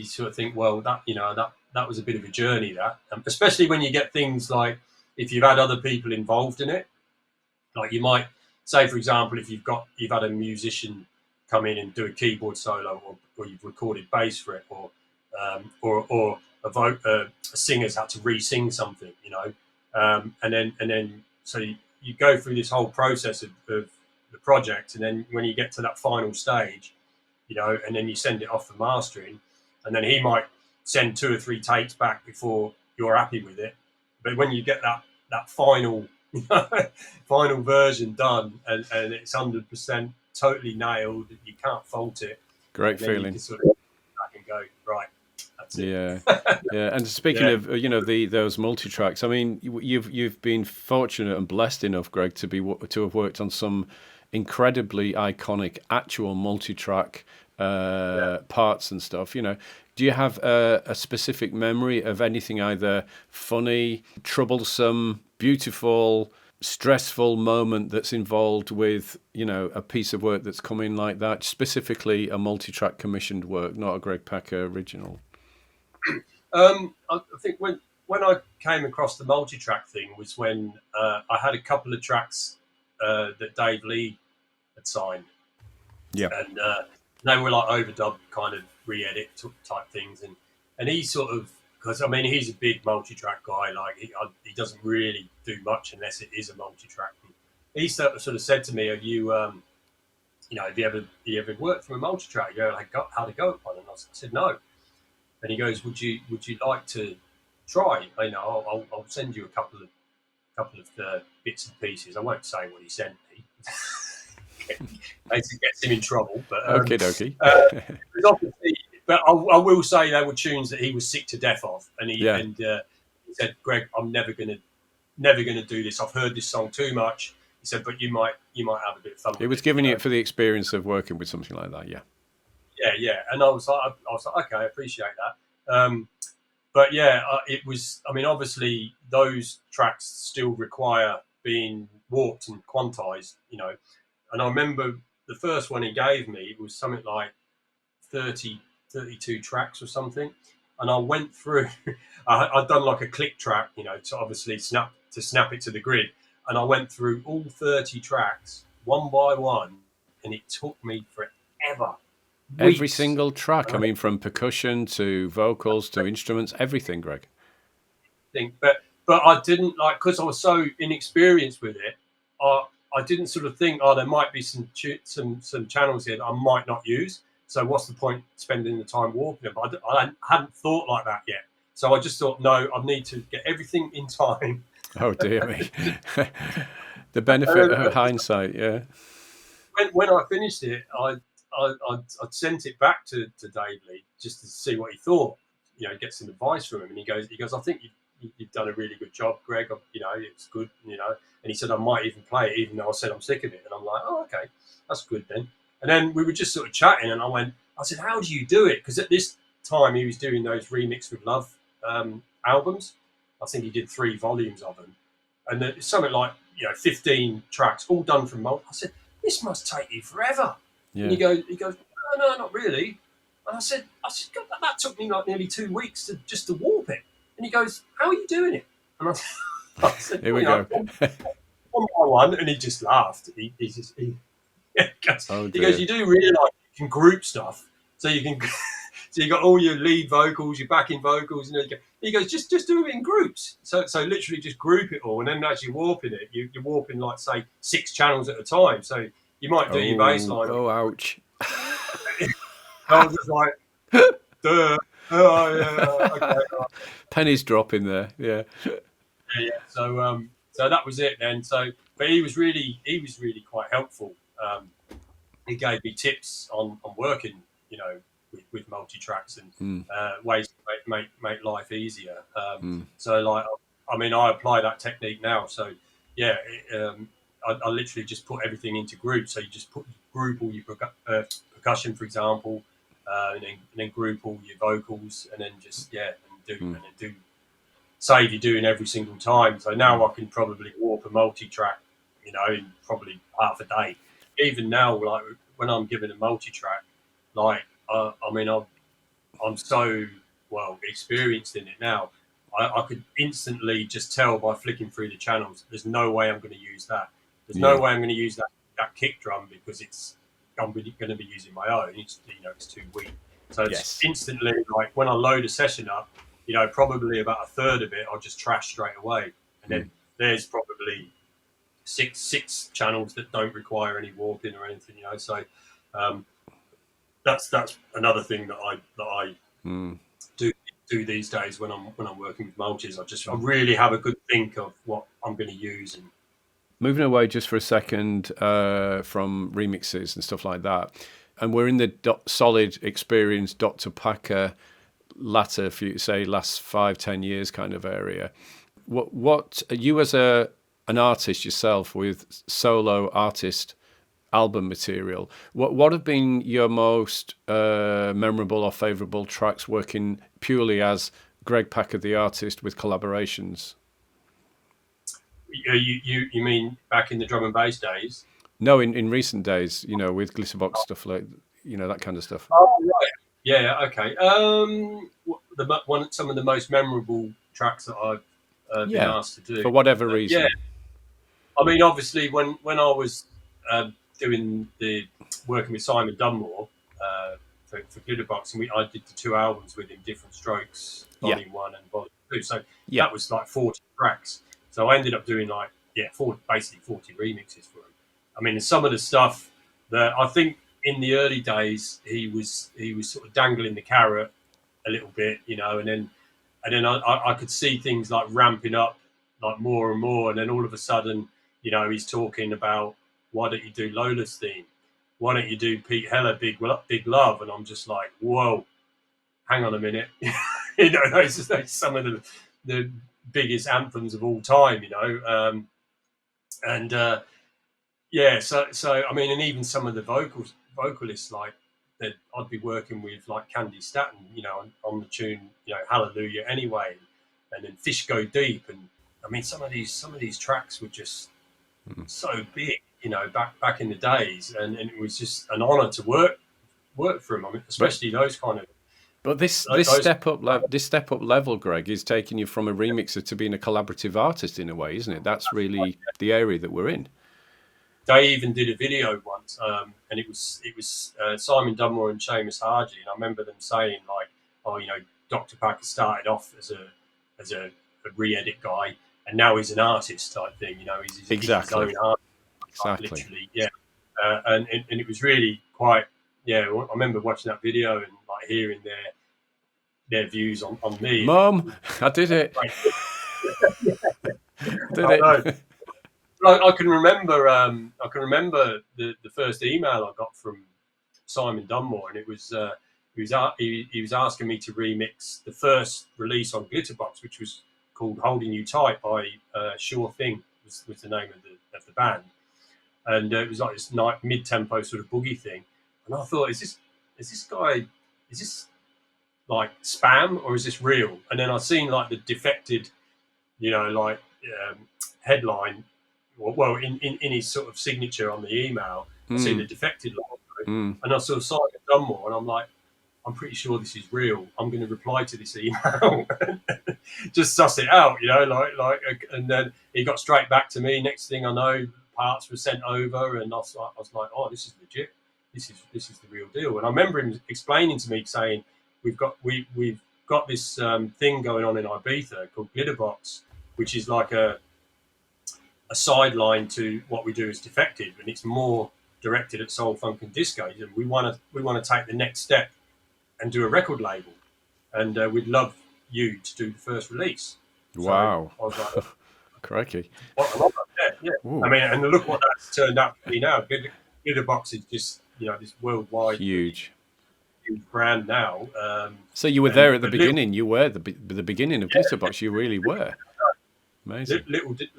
sort of think, well, that was a bit of a journey, that, especially when you get things like, if you've had other people involved in it, like you might say, for example, if you've had a musician come in and do a keyboard solo, or you've recorded bass for it, or a singer's had to re-sing something, and then so you go through this whole process of the project, and then when you get to that final stage, and then you send it off for mastering, and then he might send 2 or 3 takes back before you're happy with it. But when you get that final final version done, and it's 100% totally nailed, you can't fault it. Great feeling. You can sort of back and go, right, that's it. Yeah. And speaking of those multi-tracks, I mean, you've been fortunate and blessed enough, Greg, to have worked on some incredibly iconic actual multi-track parts and stuff. Do you have a specific memory of anything either funny, troublesome, beautiful, stressful moment that's involved with a piece of work that's come in like that, specifically a multi-track commissioned work, not a Greg Packer original? I think when I came across the multi-track thing was when I had a couple of tracks that Dave Lee had signed. Yeah. they were like overdub kind of re-edit type things, and he sort of, because I mean he's a big multi-track guy, like he doesn't really do much unless it is a multi-track. And he sort of said to me, "Have you have you ever worked from a multi-track? You know, like how to go with one?" And I said no. And he goes, "Would you like to try? I know I'll send you a couple of bits and pieces. I won't say what he sent me." Basically gets him in trouble, but Okie dokie. But I will say they were tunes that he was sick to death of, and he said, "Greg, I'm never gonna do this. I've heard this song too much." He said, "But you might have a bit of fun." He was giving it for the experience of working with something like that, yeah. Yeah. And I was like, okay, I appreciate that. But yeah, it was. I mean, obviously, those tracks still require being warped and quantized, And I remember the first one he gave me, it was something like 32 tracks or something. And I went through, I'd done like a click track, to obviously snap it to the grid. And I went through all 30 tracks one by one, and it took me forever. Every single track, I mean, from percussion to vocals to instruments, everything, Greg. But I didn't because I was so inexperienced with it. I didn't sort of think, there might be some channels here that I might not use. So what's the point spending the time warping them? I hadn't thought like that yet. So I just thought, no, I need to get everything in time. Oh dear me! The benefit of hindsight, yeah. When I finished it, I sent it back to Dave Lee just to see what he thought. Get some advice from him, and he goes, I think you've done a really good job, Greg. It's good, And he said I might even play it, even though I said I'm sick of it. And I'm like, oh, okay, that's good then. And then we were just sort of chatting, and I said, how do you do it? Because at this time he was doing those Remix with Love albums. I think he did 3 volumes of them, and it's something like 15 tracks, all done from multi. I said, this must take you forever. Yeah. And he goes, no, not really. And I said, God, that took me like nearly 2 weeks to warp it. And he goes, how are you doing it? And I said, here we go. One by one, and he just laughed. He goes, you do realise you can group stuff, so you can. So you got all your lead vocals, your backing vocals, and he goes, just do it in groups. So literally just group it all, and then as you're warping it, you're warping like say 6 channels at a time. So you might do your bass line. Oh, ouch! I was just like, duh. Oh yeah, okay. Pennies dropping there, yeah. Yeah. So that was it then. But he was really quite helpful. He gave me tips on working, with multi-tracks and ways to make life easier. So I apply that technique now. So yeah, I literally just put everything into groups. So you just group all your percussion, for example, and then group all your vocals, and then just and do save you're doing every single time. So now I can probably warp a multi-track, in probably half a day. Even now, like when I'm given a multi-track, I'm so experienced in it now. I could instantly just tell by flicking through the channels. There's no way I'm going to use that. There's no way I'm going to use that kick drum because I'm going to be using my own. It's too weak. So it's instantly like when I load a session up, probably about a third of it I'll just trash straight away, and then there's probably six channels that don't require any warping or anything. So that's another thing that I do these days when I'm working with multis. I really have a good think of what I'm going to use. And moving away just for a second from remixes and stuff like that, and we're in the solid experience Dr. Packer latter, if you say last 5-10 years kind of area. What you as an artist yourself with solo artist album material, what have been your most memorable or favourable tracks working purely as Greg Packer the artist with collaborations? You mean back in the drum and bass days? No, in recent days, with Glitterbox stuff like that kind of stuff. Oh right, yeah, okay. Some of the most memorable tracks that I've been asked to do for whatever reason. Yeah, I mean, obviously when I was doing the working with Simon Dunmore, for Glitterbox, and I did the 2 albums with him, Different Strokes, Yeah. Volume 1 and Volume 2. So Yeah. that was like 40 tracks. So I ended up doing like, basically 40 remixes for him. I mean, some of the stuff that I think in the early days he was sort of dangling the carrot a little bit, you know, and then I could see things like ramping up like more and more, and then all of a sudden, you know, he's talking about, why don't you do Lola's theme? Why don't you do Pete Heller, Big Love? And I'm just like, whoa, hang on a minute. You know, those are some of the biggest anthems of all time, you know. So I mean, and even some of the vocalists, like that I'd be working with, like Candy Staton, you know, on the tune, you know, Hallelujah Anyway, and then Fish Go Deep, and I mean, some of these tracks were just so big, you know, back in the days, and it was just an honour to work for them. I mean, especially those kind of. But this step up level, Greg, is taking you from a remixer to being a collaborative artist in a way, isn't it? That's really the area that we're in. They even did a video once, and it was Simon Dunmore and Seamus Hardy, and I remember them saying like, "Oh, you know, Dr. Packer started off as a re-edit guy, and now he's an artist type thing. You know, he's his own artist, Exactly. literally, yeah." And it was really quite, yeah. I remember watching that video and like hearing their views on me. Mum, I did it. Did it. I can remember. The first email I got from Simon Dunmore, and it was he was asking me to remix the first release on Glitterbox, which was called "Holding You Tight" by Sure Thing was the name of the band, and it was like this mid-tempo sort of boogie thing, and I thought, is this guy, is this like spam or is this real? And then I seen like the defected, you know, like headline. Well, in his sort of signature on the email, I see the defected logo, and I saw Simon Dunmore, and I'm like, I'm pretty sure this is real. I'm going to reply to this email, just suss it out, you know, and then he got straight back to me. Next thing I know, parts were sent over, and I was like, oh, this is legit. This is the real deal. And I remember him explaining to me, saying, we've got this thing going on in Ibiza called Glitterbox, which is like a sideline to what we do as Defected, and it's more directed at soul, funk, and disco. And we want to take the next step and do a record label, and we'd love you to do the first release. Wow! So I was like, crikey! Yeah. I mean, and look what that's turned out to be now. Glitterbox is just, you know, this worldwide huge brand now. So you were there at the beginning. You were the beginning of Glitterbox. You really were. Amazing. Little did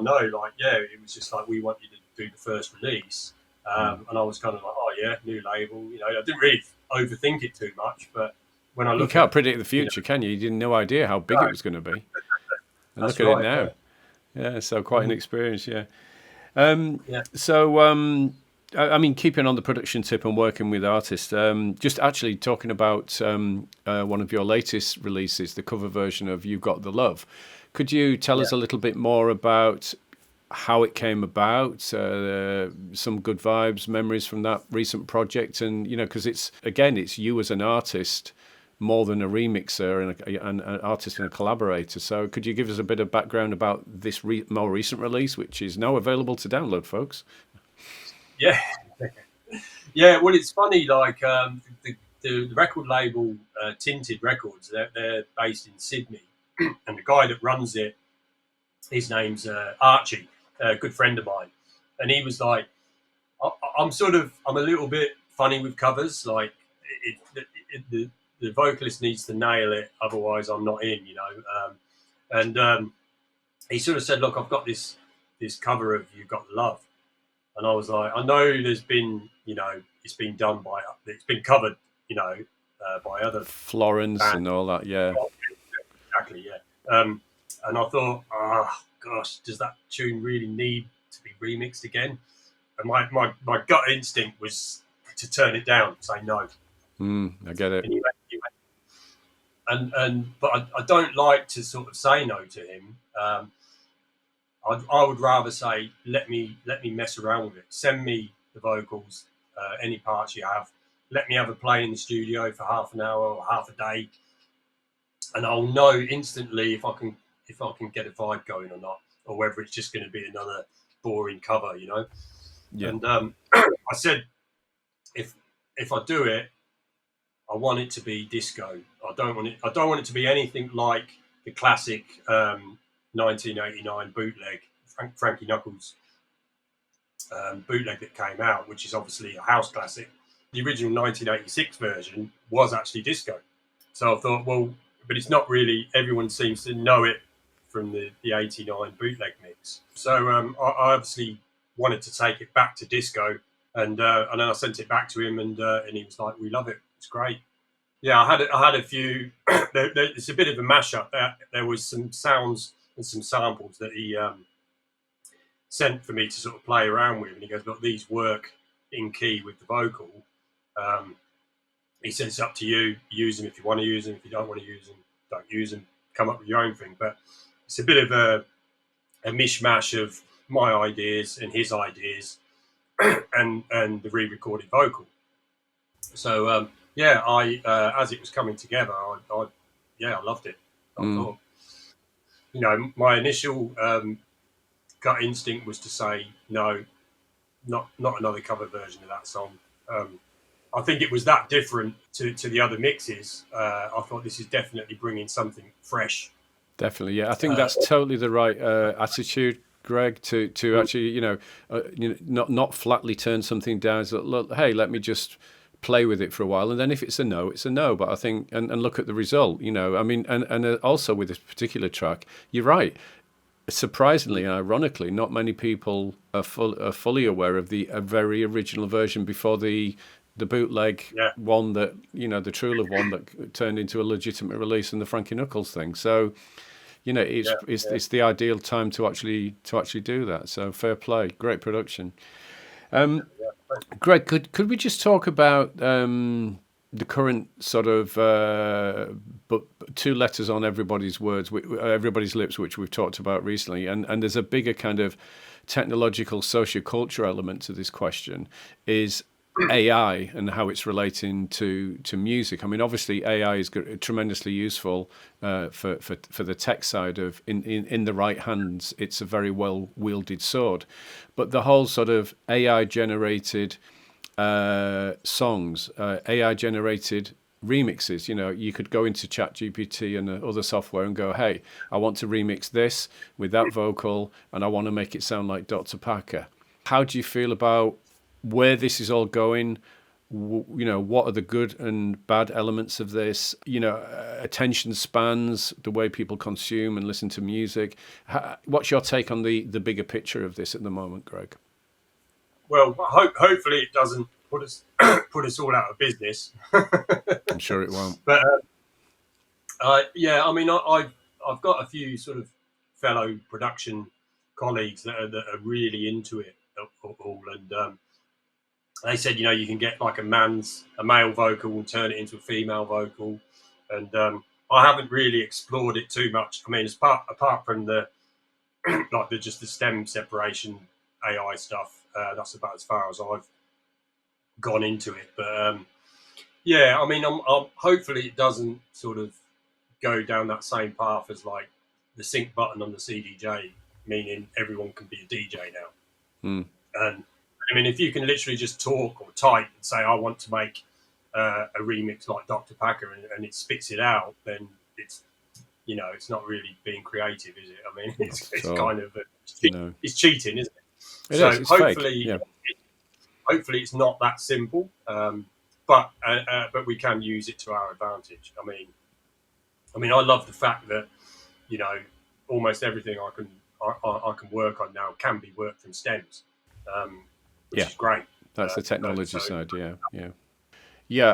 I know, like, it was just like, we want you to do the first release, and I was kind of like, oh yeah, new label. You know, I didn't really overthink it too much, but when I look, you can't predict the future, can you? You didn't no idea how big it was going to be, and look at it now. Yeah, so quite an experience. Yeah. So, I mean, keeping on the production tip and working with artists, just actually talking about one of your latest releases, the cover version of "You've Got the Love." Could you tell us a little bit more about how it came about, some good vibes, memories from that recent project? And, you know, because it's you as an artist more than a remixer and an artist and a collaborator. So could you give us a bit of background about this more recent release, which is now available to download, folks? Yeah. Yeah, well, it's funny, like the record label, Tinted Records, they're based in Sydney. And the guy that runs it, his name's Archie, a good friend of mine. And he was like, I'm a little bit funny with covers. Like, the vocalist needs to nail it, otherwise I'm not in, you know. He sort of said, look, I've got this cover of "You've Got the Love." And I was like, I know there's been, you know, it's been covered, you know, by other Florence bands and all that, yeah. Exactly, yeah. And I thought, gosh, does that tune really need to be remixed again? And my gut instinct was to turn it down, say no. I get it. But I don't like to sort of say no to him. I would rather say, let me mess around with it. Send me the vocals, any parts you have. let me have a play in the studio for half an hour or half a day, and I'll know instantly if I can get a vibe going or not, or whether it's just going to be another boring cover, you know. Yeah. And I said, if I do it, I want it to be disco. I don't want it to be anything like the classic 1989 bootleg, Frankie Knuckles bootleg that came out, which is obviously a house classic. The original 1986 version was actually disco. So I thought, well, but it's not really. Everyone seems to know it from the 89 bootleg mix. So I obviously wanted to take it back to disco, and then I sent it back to him, and he was like, "We love it. It's great." Yeah, I had a few. It's a bit of a mashup. There was some sounds and some samples that he sent for me to sort of play around with, and he goes, "Look, these work in key with the vocal." He said, "It's up to you. Use them if you want to use them. If you don't want to use them, don't use them. Come up with your own thing." But it's a bit of a mishmash of my ideas and his ideas, and the re-recorded vocal. So yeah, as it was coming together, I loved it. I thought, you know, my initial gut instinct was to say no, not another cover version of that song. I think it was that different to the other mixes. I thought this is definitely bringing something fresh. Definitely, yeah. I think that's totally the right attitude, Greg, to actually, you know, not flatly turn something down. So, look, hey, let me just play with it for a while, and then if it's a no, it's a no. But I think, and look at the result, you know. I mean, and also with this particular track, you're right. Surprisingly and ironically, not many people are fully aware of a very original version before the bootleg one that, you know, the True Love one that turned into a legitimate release, and the Frankie Knuckles thing. So, you know, it's the ideal time to actually do that. So fair play, great production. Greg, could we just talk about the current sort of but two letters on everybody's lips, which we've talked about recently, and there's a bigger kind of technological sociocultural element to this question, is AI and how it's relating to music. I mean, obviously AI is tremendously useful for the tech side of in the right hands. It's a very well wielded sword, but the whole sort of AI generated songs, AI generated remixes. You know, you could go into ChatGPT and other software and go, hey, I want to remix this with that vocal, and I want to make it sound like Dr. Packer. How do you feel about where this is all going? You know, what are the good and bad elements of this? You know, attention spans, the way people consume and listen to music. What's your take on the bigger picture of this at the moment, Greg? Well, hopefully it doesn't put us all out of business. I'm sure it won't. But yeah, I mean, I've got a few sort of fellow production colleagues that are really into it all, and they said, you know, you can get like a male vocal and turn it into a female vocal, and I haven't really explored it too much. I mean, apart from the like just the stem separation AI stuff, that's about as far as I've gone into it. But yeah, I mean, I'm hopefully it doesn't sort of go down that same path as like the sync button on the CDJ, meaning everyone can be a DJ now. And I mean, if you can literally just talk or type and say, I want to make a remix like Dr. Packer, and it spits it out, then it's, you know, it's not really being creative, is it? I mean, it's kind of it's cheating, isn't it? It's hopefully, fake. Yeah. Hopefully it's not that simple, but we can use it to our advantage. I mean, I love the fact that, you know, almost everything I can work on now can be worked from stems, which is great. That's the technology side. Yeah.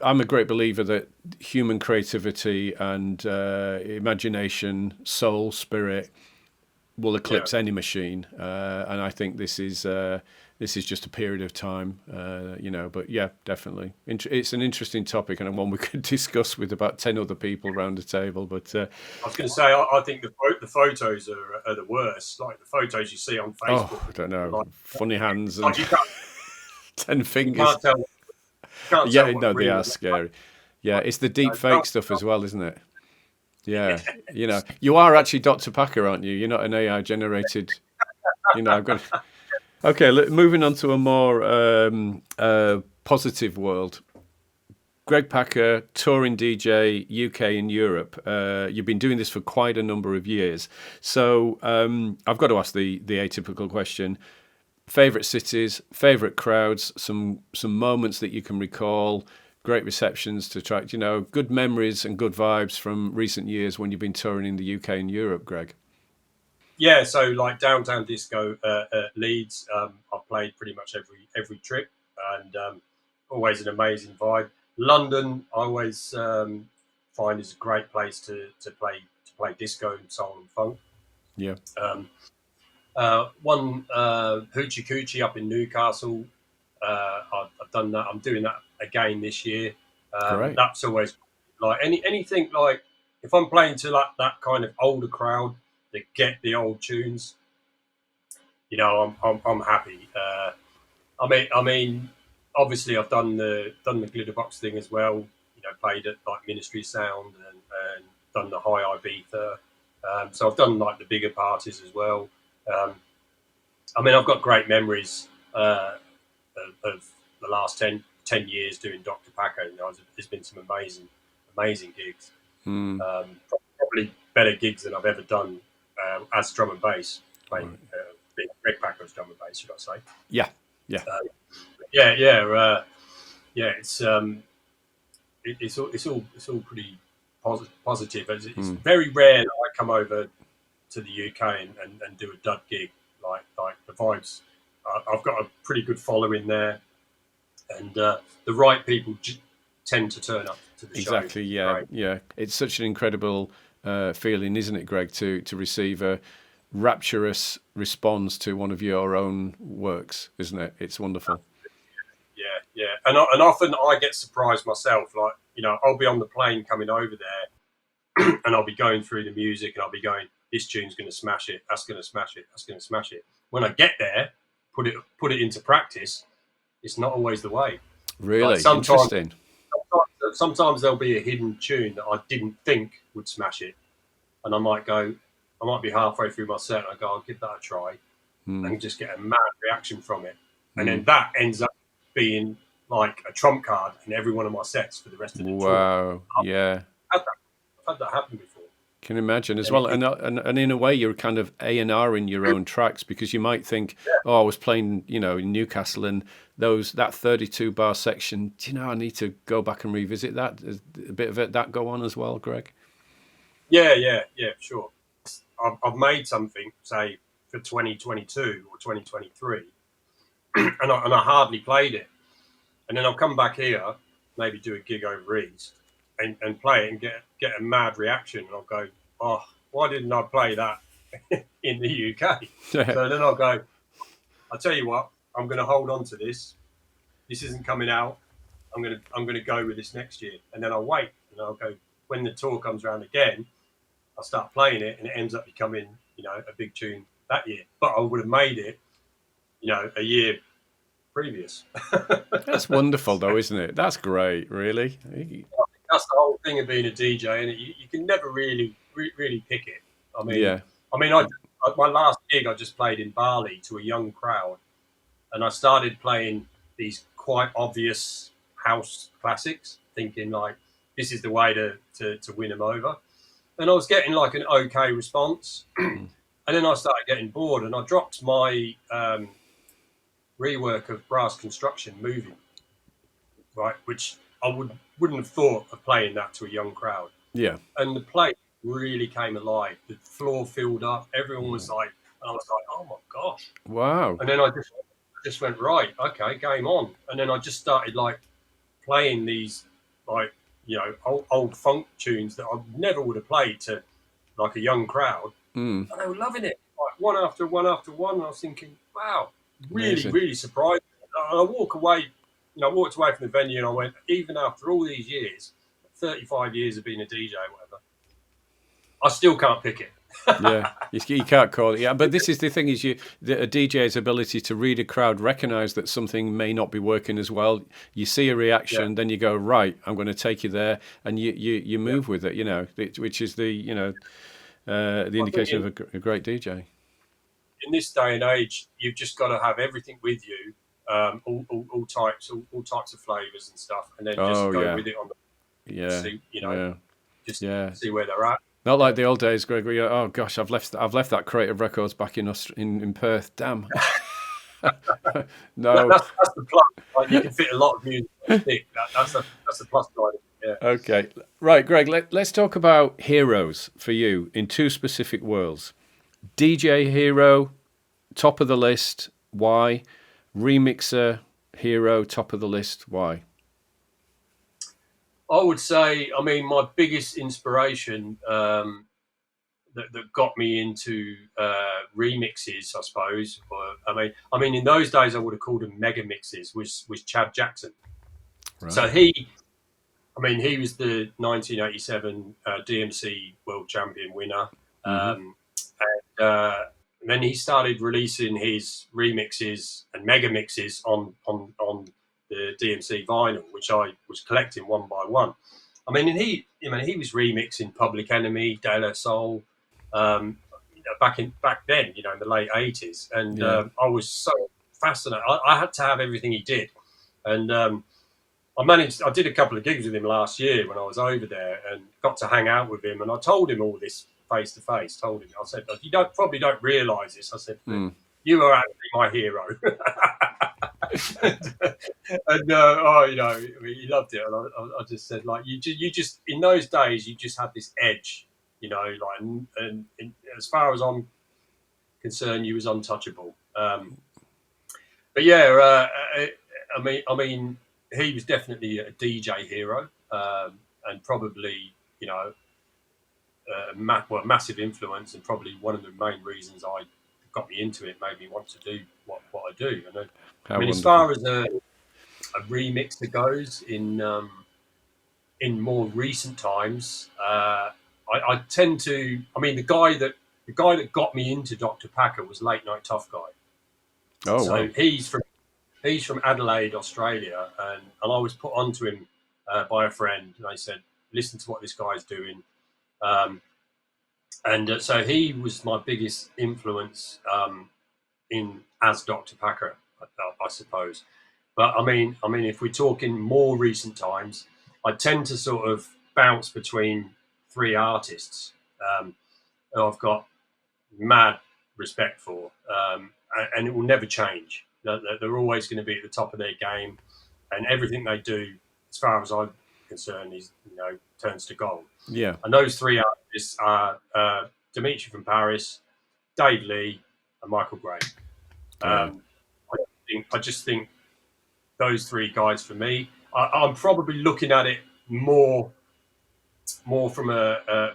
I'm a great believer that human creativity and imagination, soul, spirit will eclipse any machine, and I think this is just a period of time, you know. But yeah, definitely, it's an interesting topic and one we could discuss with about 10 other people around the table. But I was going to say, I think the photos are the worst. Like the photos you see on Facebook. I don't know, like, funny hands and like 10 fingers. You can't tell. can't tell Yeah, what's no, they real. are scary. Yeah, it's the You deep know, fake stuff as well, isn't it? Yeah, you are actually Dr. Packer, aren't you? You're not an AI generated. I've got. Okay, moving on to a more positive world. Greg Packer, touring DJ, UK and Europe. You've been doing this for quite a number of years. So I've got to ask the atypical question. Favorite cities, favorite crowds, some moments that you can recall, great receptions to track, good memories and good vibes from recent years when you've been touring in the UK and Europe, Greg. Yeah, so like downtown disco at Leeds, I've played pretty much every trip, and always an amazing vibe. London, I always find is a great place to play disco and soul and funk. Yeah, Um, one Hoochie Coochie up in Newcastle. I've done that. I'm doing that again this year. great. That's always like anything like if I'm playing to like that kind of older crowd that get the old tunes. I'm happy. I mean, obviously I've done the Glitterbox thing as well. Played at like Ministry Sound and done the High Ibiza. So I've done like the bigger parties as well. Um, I mean, I've got great memories of the last 10 years doing Dr. Packer. There's been some amazing gigs. Mm, Probably better gigs than I've ever done as drum and bass, playing Greg Packer's drum and bass, should I say. yeah, yeah. Yeah, yeah. It's all pretty positive. It's very rare that I come over to the UK and do a dud gig. Like the vibes, I've got a pretty good following there, and the right people tend to turn up to the show. Exactly. Yeah, Great. yeah. It's such an incredible feeling, isn't it, Greg, to receive a rapturous response to one of your own works, isn't it? It's wonderful. Yeah. And often I get surprised myself. Like, I'll be on the plane coming over there and I'll be going through the music and I'll be going, this tune's going to smash it. That's going to smash it. That's going to smash it. When I get there, put it into practice, it's not always the way. Like Really interesting. sometimes there'll be a hidden tune that I didn't think would smash it. And I might be halfway through my set and I go, I'll give that a try and just get a mad reaction from it. And then that ends up being like a trump card in every one of my sets for the rest of the tour. Wow. Yeah. I've had that happen before. Can imagine as well, and in a way, you're kind of A&R in your own tracks because you might think, oh, I was playing, in Newcastle, and that 32 bar section. Do I need to go back and revisit that? Does a bit of that go on as well, Greg? Yeah, sure. I've made something, say, for 2022 or 2023, and I hardly played it, and then I'll come back here, maybe do a gig over East, and play it and get a mad reaction, and I'll go, oh, why didn't I play that in the UK? So then I'll go, I'll tell you what, I'm going to hold on to this. This isn't coming out. I'm going to go with this next year, and then I'll wait, and I'll go when the tour comes around again. I'll start playing it, and it ends up becoming a big tune that year. But I would have made it a year previous. That's wonderful, though, isn't it? That's great, really. That's the whole thing of being a DJ, and you can never really pick it. My last gig I just played in Bali to a young crowd, and I started playing these quite obvious house classics, thinking like this is the way to win them over. And I was getting like an okay response, and then I started getting bored, and I dropped my rework of Brass Construction Moving, right, which I wouldn't have thought of playing that to a young crowd. Yeah. And the place really came alive. The floor filled up. Everyone was like, I was like, oh my gosh. Wow. And then I just went, right, okay, game on. And then I just started like playing these like, old funk tunes that I never would have played to like a young crowd. And they were loving it. Like one after one after one. And I was thinking, wow, really, Amazing. really surprised. And I walked away from the venue and I went, even after all these years, 35 years of being a DJ or whatever, I still can't pick it. Yeah, you can't call it. Yeah, but this is the thing: is a DJ's ability to read a crowd, recognize that something may not be working as well. You see a Yeah, reaction, then you go, right, I'm going to take you there, and you yeah. move with it. Which is the I think indication of a great DJ. in this day and age, you've just got to have everything with you, all types of flavors and stuff, and then just Oh go yeah, with it on the yeah, see, yeah, just yeah. see where they're at. Not Yeah. like the old days, Greg. Where oh gosh, I've left that Creative Records back in Perth. Damn. No. That's the plus. Like, you can fit a lot of music on a stick. That's the plus side of it. Yeah. Okay. Right, Greg. Let's talk about heroes for you in two specific worlds. DJ hero, top of the list. Why? Remixer hero, top of the list. Why? I would say, I mean, my biggest inspiration that got me into remixes, I suppose. I mean, in those days, I would have called them mega mixes. Was Chad Jackson. So Right. he was the 1987 DMC World Champion winner. Mm-hmm. And then he started releasing his remixes and mega mixes on the DMC vinyl, which I was collecting one by one. He was remixing Public Enemy, De La Soul, back then, in the late '80s, and Yeah. I was so fascinated. I had to have everything he did, and I did a couple of gigs with him last year when I was over there and got to hang out with him. And I told him all this face to face. Told him, I said, "You probably don't realise this." I said, "But Mm. you are actually my hero." He loved it. And I just said, like, you just in those days, you just had this edge, like, and as far as I'm concerned, you was untouchable. But yeah, I mean, he was definitely a DJ hero, and probably massive influence, and probably one of the main reasons I got me into it, made me want to do what I do. And I How mean, as wonderful. far as a remixer goes, in more recent times, I tend to. I mean, the guy that got me into Dr. Packer was Late Night Tough Guy. Oh So wow. he's from Adelaide, Australia, and I was put onto him by a friend, and I said, "Listen to what this guy's doing." Um, and so he was my biggest influence in as Dr. Packer, I suppose. But I mean, if we're talking more recent times, I tend to sort of bounce between three artists who I've got mad respect for, and it will never change. They're always going to be at the top of their game, and everything they do, as far as I'm concerned, is turns to gold. Yeah. And those three artists are Dimitri from Paris, Dave Lee, and Michael Gray. Yeah. Um, I just think those three guys for me. I'm probably looking at it more from a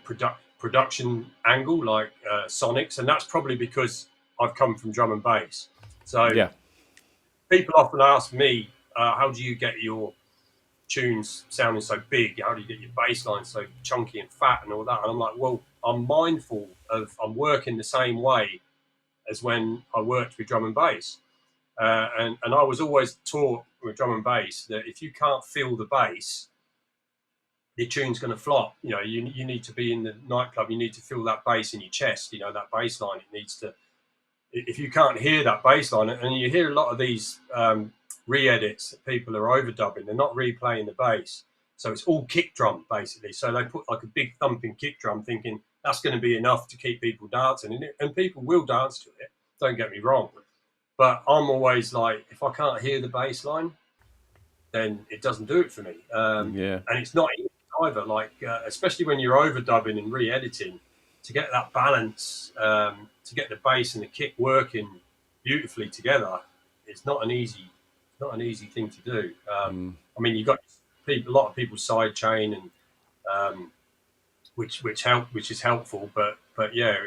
production angle, like Sonics, and that's probably because I've come from drum and bass. So Yeah. people often ask me, how do you get your tunes sounding so big? How do you get your bass line so chunky and fat and all that? And I'm like, well, I'm working the same way as when I worked with drum and bass. And I was always taught with drum and bass that if you can't feel the bass, your tune's going to flop. You need to be in the nightclub. You need to feel that bass in your chest. That bass line. It needs to. If you can't hear that bass line, and you hear a lot of these re-edits that people are overdubbing, they're not replaying the bass, so it's all kick drum basically. So they put like a big thumping kick drum, thinking that's going to be enough to keep people dancing, and people will dance to it. Don't get me wrong, but I'm always like, if I can't hear the bass line, then it doesn't do it for me. Yeah. And it's not easy either. Like, especially when you're overdubbing and re-editing, to get that balance, to get the bass and the kick working beautifully together, it's not an easy thing to do. Mm. I mean, you've got a lot of people side chain, and which is helpful, but yeah,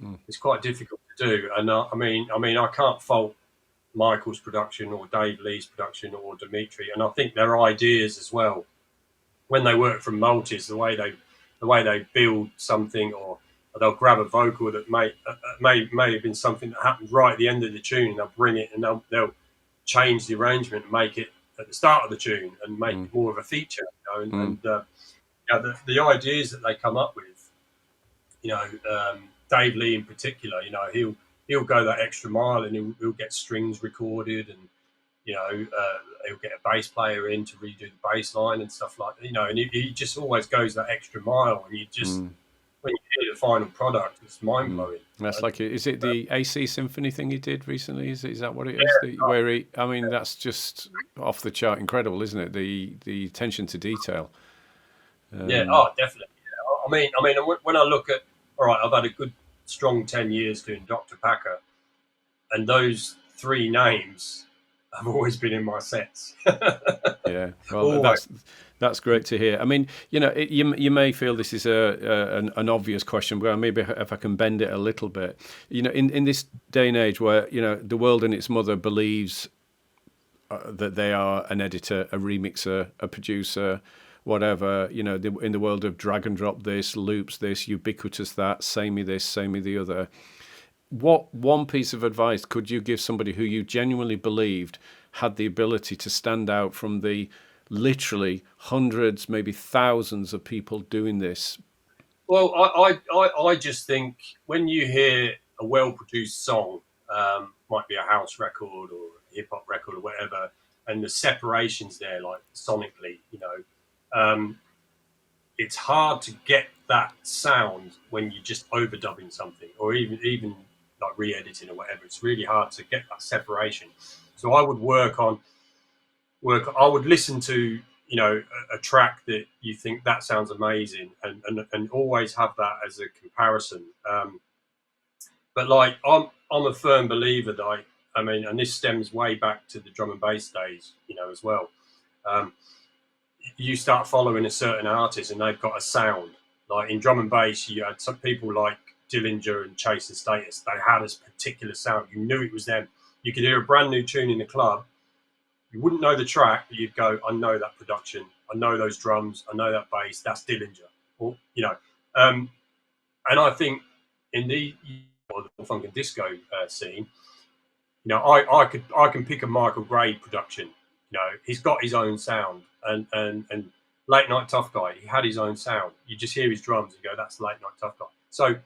Mm. it's quite difficult to do. And I mean, I can't fault Michael's production or Dave Lee's production or Dimitri, and I think their ideas as well, when they work from multis, the way they build something, or they'll grab a vocal that may have been something that happened right at the end of the tune, and they'll bring it and they'll change the arrangement and make it at the start of the tune and make it more of a feature. The ideas that they come up with, Dave Lee in particular, he'll go that extra mile, and he'll get strings recorded, and he'll get a bass player in to redo the bass line and stuff like that, and he just always goes that extra mile, and you just when you hear the final product, it's mind blowing. That's like, is it the AC Symphony thing he did recently? Is that what it is? That's just off the chart incredible, isn't it? The attention to detail. Definitely. Yeah. I mean, when I look at, all right, I've had a good strong 10 years doing Dr. Packer, and those three names have always been in my sets. Yeah, well, that's great to hear. I mean, you may feel this is an obvious question, but maybe if I can bend it a little bit, in this day and age where the world and its mother believes that they are an editor, a remixer, a producer, whatever, in the world of drag and drop this, loops this, ubiquitous that, samey this, samey the other. What one piece of advice could you give somebody who you genuinely believed had the ability to stand out from the literally hundreds, maybe thousands of people doing this? Well, I just think when you hear a well-produced song, might be a house record or a hip-hop record or whatever, and the separations there, like sonically, it's hard to get that sound when you're just overdubbing something, or even like re-editing or whatever. It's really hard to get that separation. So I would I would listen to a track that you think that sounds amazing, and always have that as a comparison. But like I'm a firm believer that and this stems way back to the drum and bass days, as well. You start following a certain artist and they've got a sound. Like in drum and bass, you had some people like Dillinger and Chase and Status. They had a particular sound. You knew it was them. You could hear a brand new tune in the club. You wouldn't know the track, but you'd go, I know that production. I know those drums. I know that bass. That's Dillinger. Or, and I think in the funk and disco scene, I can pick a Michael Gray production. He's got his own sound, and Late Night Tough Guy, he had his own sound. You just hear his drums and go, that's Late Night Tough Guy. So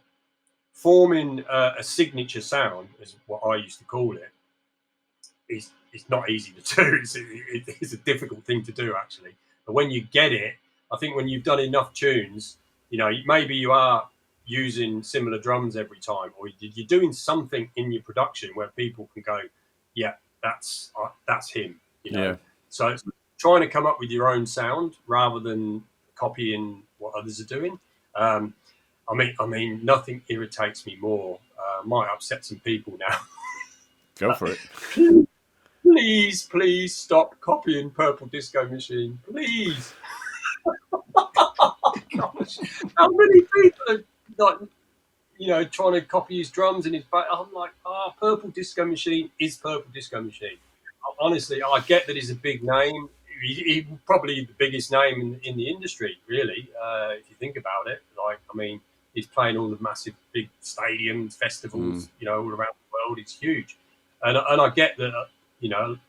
forming a signature sound, is what I used to call it, is not easy to do. It's a difficult thing to do, actually. But when you get it, I think when you've done enough tunes, maybe you are using similar drums every time, or you're doing something in your production where people can go, yeah, that's him. So it's trying to come up with your own sound rather than copying what others are doing. I mean, nothing irritates me more. Might upset some people now. Go for it. Please stop copying Purple Disco Machine, please. Gosh, how many people are trying to copy his drums and his bass? I'm like, Purple Disco Machine is Purple Disco Machine. Honestly, I get that he's a big name. He's probably the biggest name in the industry, really, if you think about it. He's playing all the massive big stadiums, festivals, all around the world. It's huge. And I get that,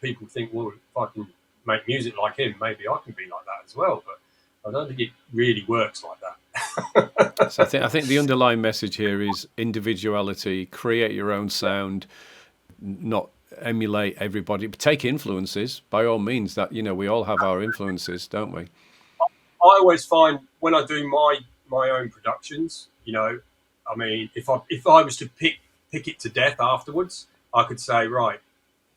people think, well, if I can make music like him, maybe I can be like that as well. But I don't think it really works like that. So I think the underlying message here is individuality, create your own sound, not emulate everybody, but take influences by all means. That we all have our influences, don't we? I always find when I do my own productions, if I was to pick it to death afterwards, I could say, right,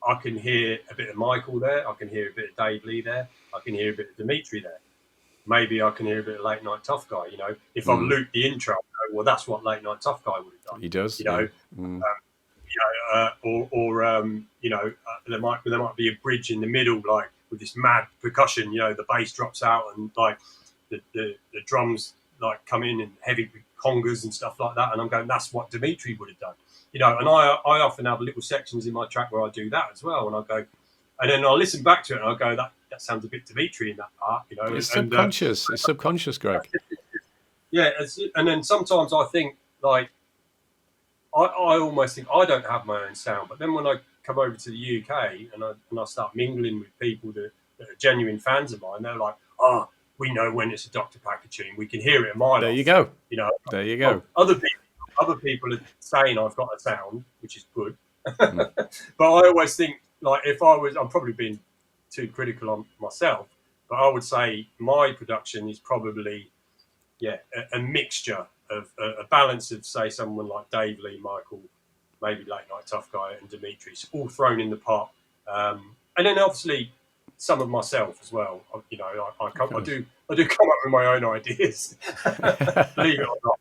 I can hear a bit of Michael there, I can hear a bit of Dave Lee there, I can hear a bit of Dimitri there. Maybe I can hear a bit of Late Night Tough Guy. If I loop the intro, I go, well, that's what Late Night Tough Guy would have done. He does. There might be a bridge in the middle, like with this mad percussion. The bass drops out and like the drums like come in and heavy congas and stuff like that. And I'm going, that's what Dimitri would have done. And I often have little sections in my track where I do that as well. And I go, and then I'll listen back to it and I'll go, that sounds a bit Dimitri in that part. It's subconscious. It's subconscious, Greg. Yeah, and then sometimes I think, like I almost think I don't have my own sound, but then when I come over to the UK and I start mingling with people that are genuine fans of mine, they're like, "Oh, we know when it's a Dr. Packer tune. We can hear it a mile There you off." go. You know, There you go. other people are saying I've got a sound, which is good, but I always think like if I was, I'm probably being too critical on myself, but I would say my production is probably a mixture of a balance of, say, someone like Dave Lee, Michael, maybe Late Night Tough Guy, and Dimitris, all thrown in the pot, and then obviously some of myself as well. You know, I do come up with my own ideas, believe it or not.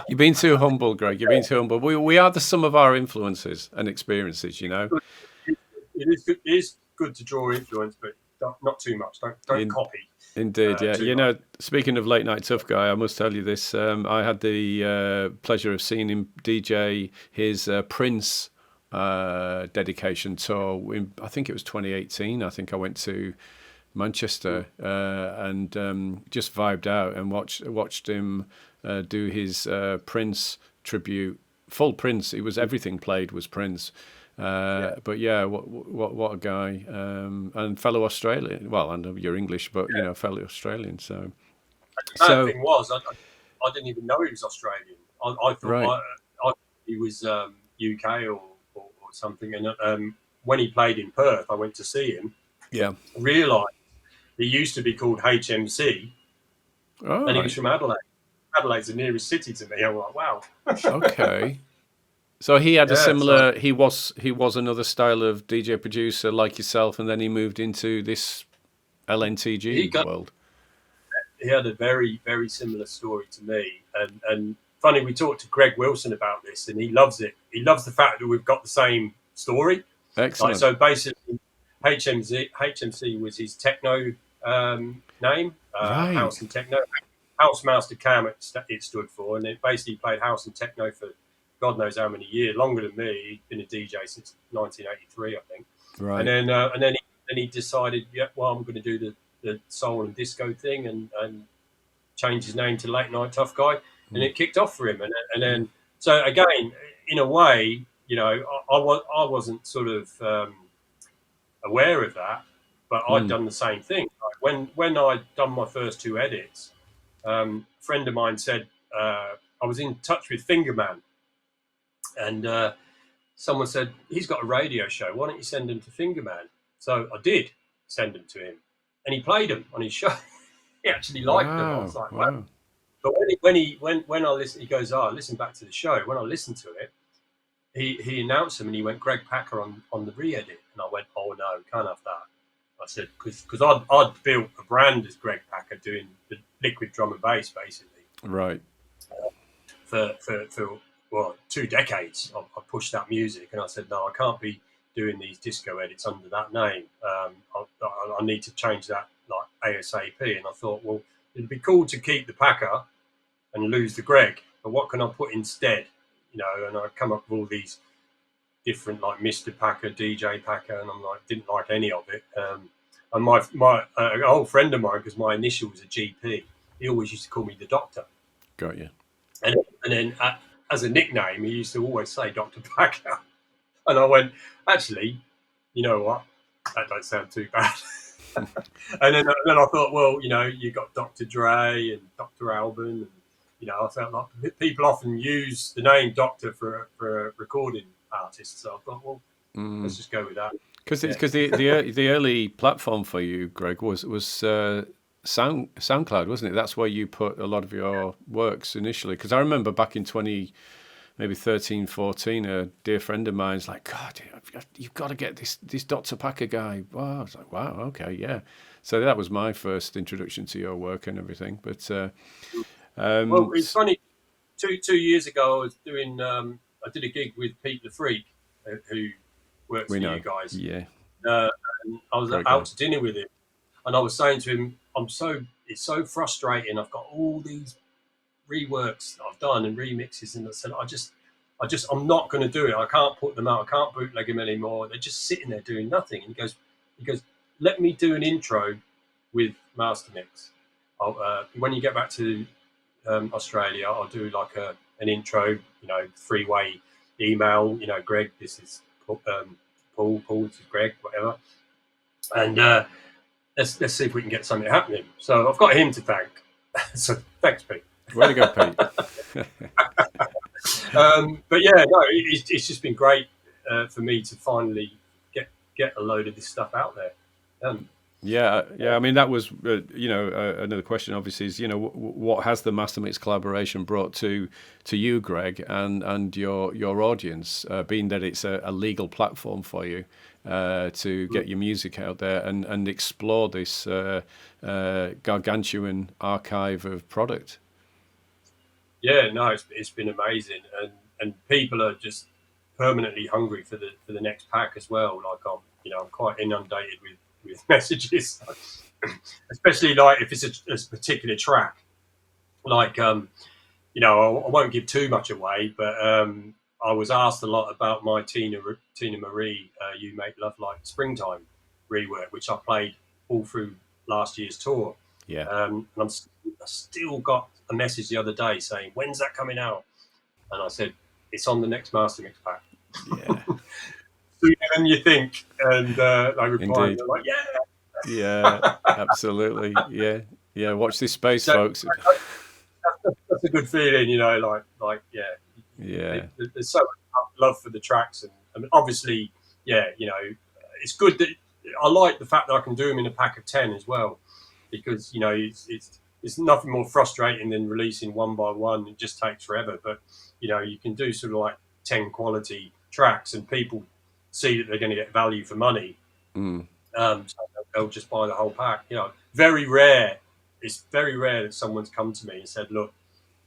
You've been too humble, Greg. You've been too humble. We are the sum of our influences and experiences, you know. It is good to draw influence, but not too much. Don't copy. Indeed, yeah. You know, much. speaking of Late Night Tough Guy, I must tell you this. I had the pleasure of seeing him DJ his Prince dedication tour. I think it was 2018. I think I went to Manchester and just vibed out and watched him do his Prince tribute. Full Prince. It was everything played was Prince. But yeah, what a guy, and fellow Australian. Well, I know you're English, but you know, fellow Australian. So The thing was, I didn't even know he was Australian. I thought right. I he was UK or something. And when he played in Perth, I went to see him. Yeah. Realised he used to be called HMC, and he was from Adelaide. Adelaide's the nearest city to me. I'm like, wow. Okay. So he had a similar. He was another style of DJ producer like yourself, and then he moved into this LNTG world. He had a very, very similar story to me, and funny. We talked to Greg Wilson about this, and he loves it. He loves the fact that we've got the same story. Excellent. Like, so basically, HMC was his techno name, right. House and Techno. House Master Cam it stood for, and it basically played house and techno for God knows how many years, longer than me. He'd been a DJ since 1983, I think. Right. And then he decided, yeah, well, I'm going to do the soul and disco thing, and changed his name to Late Night Tough Guy, and it kicked off for him. And then so again, in a way, you know, I wasn't sort of aware of that, but I'd done the same thing. Like when I'd done my first two edits, a friend of mine said I was in touch with Fingerman, and someone said, he's got a radio show, why don't you send him to Fingerman? So I did send him to him, and he played them on his show. He actually liked them. I was like, wow. But when I listened, he goes, listen back to the show. When I listened to it, he announced them, and he went, Greg Packer on the re-edit. And I went, oh no, can't have that. I said, because I'd built a brand as Greg Packer doing the liquid drum and bass, basically. Right. For 2 decades, I pushed that music, and I said, no, I can't be doing these disco edits under that name. I need to change that like ASAP. And I thought, well, it'd be cool to keep the Packer and lose the Greg, but what can I put instead? You know, and I come up with all these different, like Mr. Packer, DJ Packer, and I'm like, didn't like any of it. And my old friend of mine, because my initial was a GP, he always used to call me the Doctor. Got you. And then as a nickname, he used to always say Dr. Packer. And I went, actually, you know what? That don't sound too bad. and then I thought, well, you know, you got Dr. Dre and Dr. Alban, and you know, I felt like people often use the name Doctor for a recording artist. So I thought, well, let's just go with that. Because the early platform for you, Greg, was SoundCloud, wasn't it? That's where you put a lot of your works initially. Because I remember back in 2013, 14, a dear friend of mine's like, God, you've got to get this Dr. Packer guy. Wow. I was like, wow, okay, yeah. So that was my first introduction to your work and everything. But well, it's funny. 2 years ago, I was doing. I did a gig with Pete the Freak, who works for you guys. Yeah. And I was out to dinner with him, and I was saying to him, it's so frustrating. I've got all these reworks that I've done and remixes, and I said, I'm not going to do it. I can't put them out. I can't bootleg them anymore. They're just sitting there doing nothing. And he goes, let me do an intro with Mastermix. When you get back to Australia, I'll do like an intro, three-way email, Greg, this is Paul, this is Greg, whatever. And let's see if we can get something happening. So I've got him to thank. So thanks, Pete. Way to go, Pete. But yeah, no, it's just been great for me to finally get a load of this stuff out there. Yeah. I mean, that was, another question. Obviously, is what has the Mastermix collaboration brought to you, Greg, and your audience, being that it's a legal platform for you to get your music out there and explore this gargantuan archive of product. Yeah, no, it's been amazing, and people are just permanently hungry for the next pack as well. Like I'm quite inundated with messages, especially like if it's a particular track. Like I won't give too much away, but I was asked a lot about my Tina Marie "You Make Love Like Springtime" rework, which I played all through last year's tour. Yeah. And I still got a message the other day saying, "When's that coming out?" And I said, "It's on the next Mastermix pack." Yeah. Sooner than you think. And I replied, like, yeah, absolutely. Yeah. Watch this space, folks. That's a good feeling, like Yeah. There's so much love for the tracks, and obviously, it's good that I like the fact that I can do them in a pack of 10 as well, because it's nothing more frustrating than releasing one by one. It just takes forever, but you can do sort of like 10 quality tracks, and people see that they're going to get value for money. So they'll just buy the whole pack. Very rare. It's very rare that someone's come to me and said, "Look,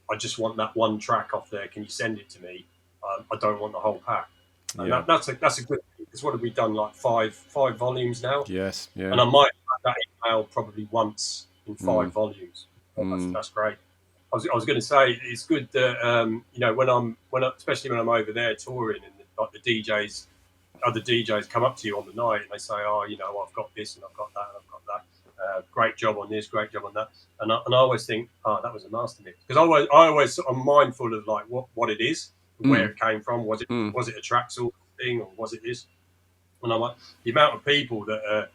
I just want that one track off there. Can you send it to me? I don't want the whole pack." And that's a good thing, because what have we done? Like five volumes now. Yes. Yeah. And I might have that email probably once in 5 volumes. That's great. I was going to say, it's good that especially when I'm over there touring, and like other DJs come up to you on the night and they say, "Oh, I've got this and I've got that and I've got that. Great job on this, great job on that." And I always think, "Oh, that was a Mastermix," because I always I'm mindful of like what it is, where it came from. Was it a track sort of thing, or was it this? And I'm like, the amount of people that are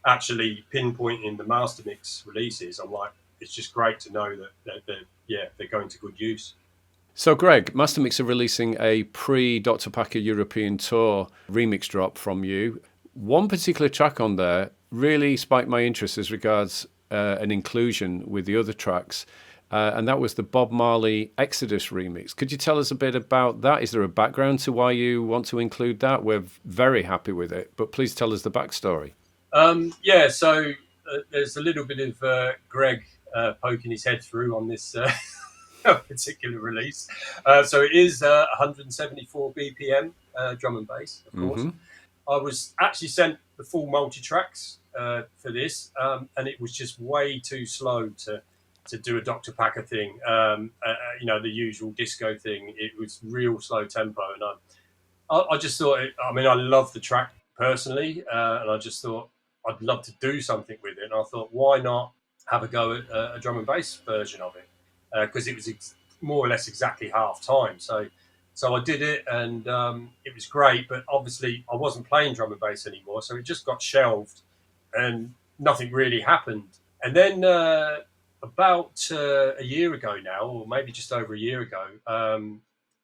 actually pinpointing the Mastermix releases, I'm like, it's just great to know that they're going to good use. So, Greg, Mastermix are releasing a pre-Dr. Packer European Tour remix drop from you. One particular track on there really spiked my interest as regards an inclusion with the other tracks, and that was the Bob Marley Exodus remix. Could you tell us a bit about that? Is there a background to why you want to include that? We're very happy with it, but please tell us the backstory. So there's a little bit of Greg poking his head through on this particular release. So it is 174 BPM drum and bass, of course. I was actually sent the full multi-tracks for this, and it was just way too slow to do a Dr. Packer thing, the usual disco thing. It was real slow tempo, and I just thought, I love the track personally, and I just thought I'd love to do something with it. And I thought, why not have a go at a drum and bass version of it? Because it was more or less exactly half time. So I did it, and it was great. But obviously, I wasn't playing drum and bass anymore, so it just got shelved, and nothing really happened. And then about a year ago now, or maybe just over a year ago,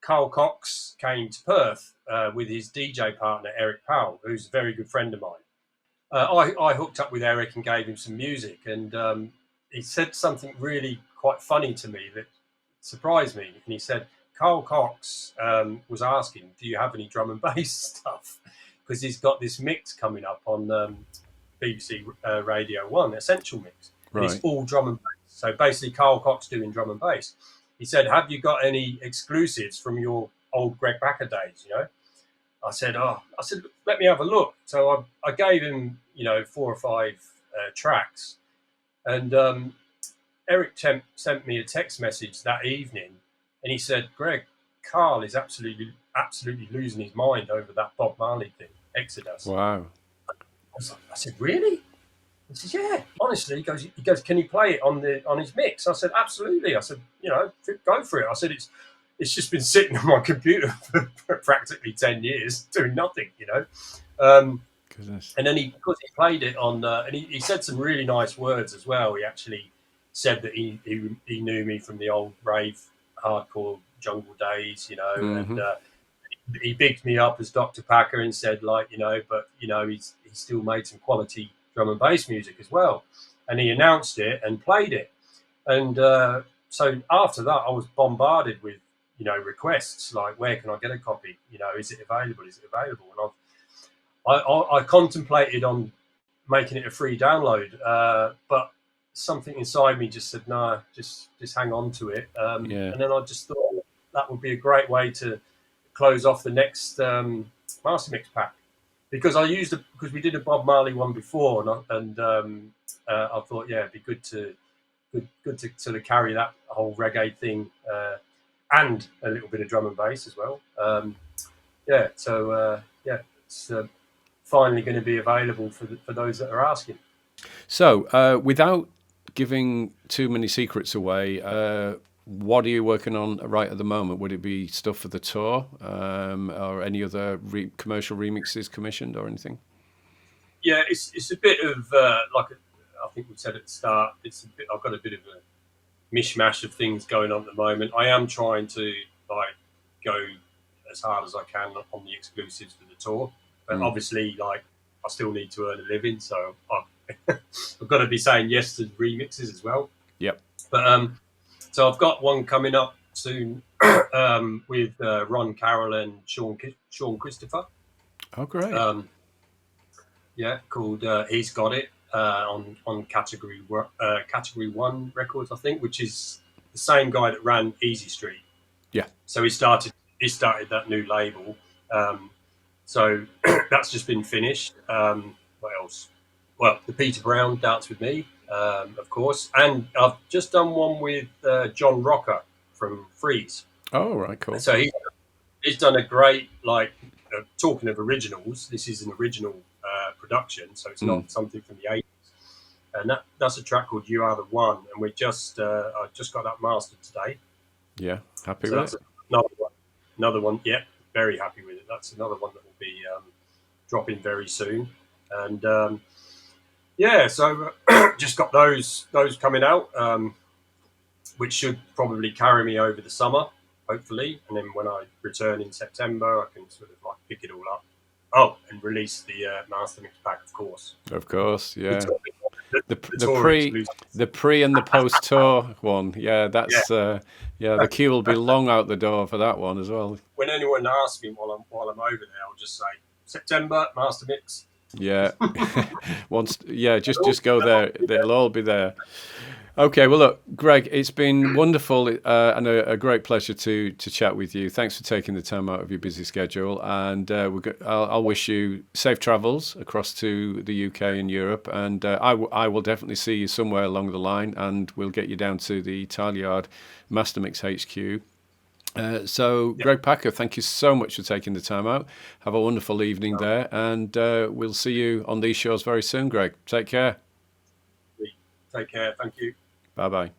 Carl Cox came to Perth with his DJ partner, Eric Powell, who's a very good friend of mine. I hooked up with Eric and gave him some music, and he said something really quite funny to me that surprised me. And he said, Carl Cox was asking, "Do you have any drum and bass stuff?" Because he's got this mix coming up on BBC Radio 1, Essential Mix. And it's all drum and bass. So basically Carl Cox doing drum and bass. He said, "Have you got any exclusives from your old Greg Packer days, I said, let me have a look. So I gave him, 4 or 5 tracks. And Eric sent me a text message that evening, and he said, "Greg, Carl is absolutely losing his mind over that Bob Marley thing, Exodus." Wow. I said, "Really?" He says, "Yeah, honestly." He goes, "Can you play it on his mix?" I said, "Absolutely." I said, "Go for it." I said, it's just been sitting on my computer for practically 10 years doing nothing, you know. And then because he played it on, and he said some really nice words as well. He actually said that he knew me from the old rave, hardcore jungle days, you know, and he bigged me up as Dr. Packer and said, like, you know, but, you know, he still made some quality drum and bass music as well. And he announced it and played it. And so after that, I was bombarded with, you know, requests like, where can I get a copy? You know, is it available? Is it available? And I contemplated on making it a free download, but something inside me just said, no, just hang on to it. And then I just thought that would be a great way to close off the next Mastermix pack, because because we did a Bob Marley one before, and I thought, yeah, it'd be good to sort of carry that whole reggae thing and a little bit of drum and bass as well. It's finally going to be available for those that are asking. So, without giving too many secrets away, what are you working on right at the moment? Would it be stuff for the tour, or any other commercial remixes commissioned or anything? Yeah, it's a bit of like I think we said at the start. I've got a bit of a mishmash of things going on at the moment. I am trying to like go as hard as I can on the exclusives for the tour, but obviously, like, I still need to earn a living, so I've got to be saying yes to remixes as well. Yep. But so I've got one coming up soon with Ron Carroll and Sean Christopher. Oh, great. Called He's Got It on Category 1 Records, I think, which is the same guy that ran Easy Street. Yeah. So he started that new label. So that's just been finished. What else? Well, the Peter Brown Dance With Me, of course. And I've just done one with John Rocker from Freeze. Oh, right, cool. So he's done a great, like, talking of originals, this is an original production, so it's not something from the 80s. And that's a track called You Are The One, and I just got that mastered today. Yeah, happy with it. Another one, yeah, very happy with it. That's another one that will be dropping very soon. And so just got those coming out, which should probably carry me over the summer, hopefully. And then when I return in September, I can sort of like pick it all up. Oh, and release the Mastermix pack, of course. Of course, yeah. The pre and the post tour one, yeah. That's the queue will be long out the door for that one as well. When anyone asks me while I'm over there, I'll just say September Mastermix. Yeah, just go there. They'll all be there. Okay, well, look, Greg, it's been wonderful and a great pleasure to chat with you. Thanks for taking the time out of your busy schedule, and I'll wish you safe travels across to the UK and Europe, and I will definitely see you somewhere along the line, and we'll get you down to the Tallyard Mastermix HQ. Greg Packer, thank you so much for taking the time out. Have a wonderful evening there, and we'll see you on these shows very soon, Greg. Take care. Take care. Thank you. Bye-bye.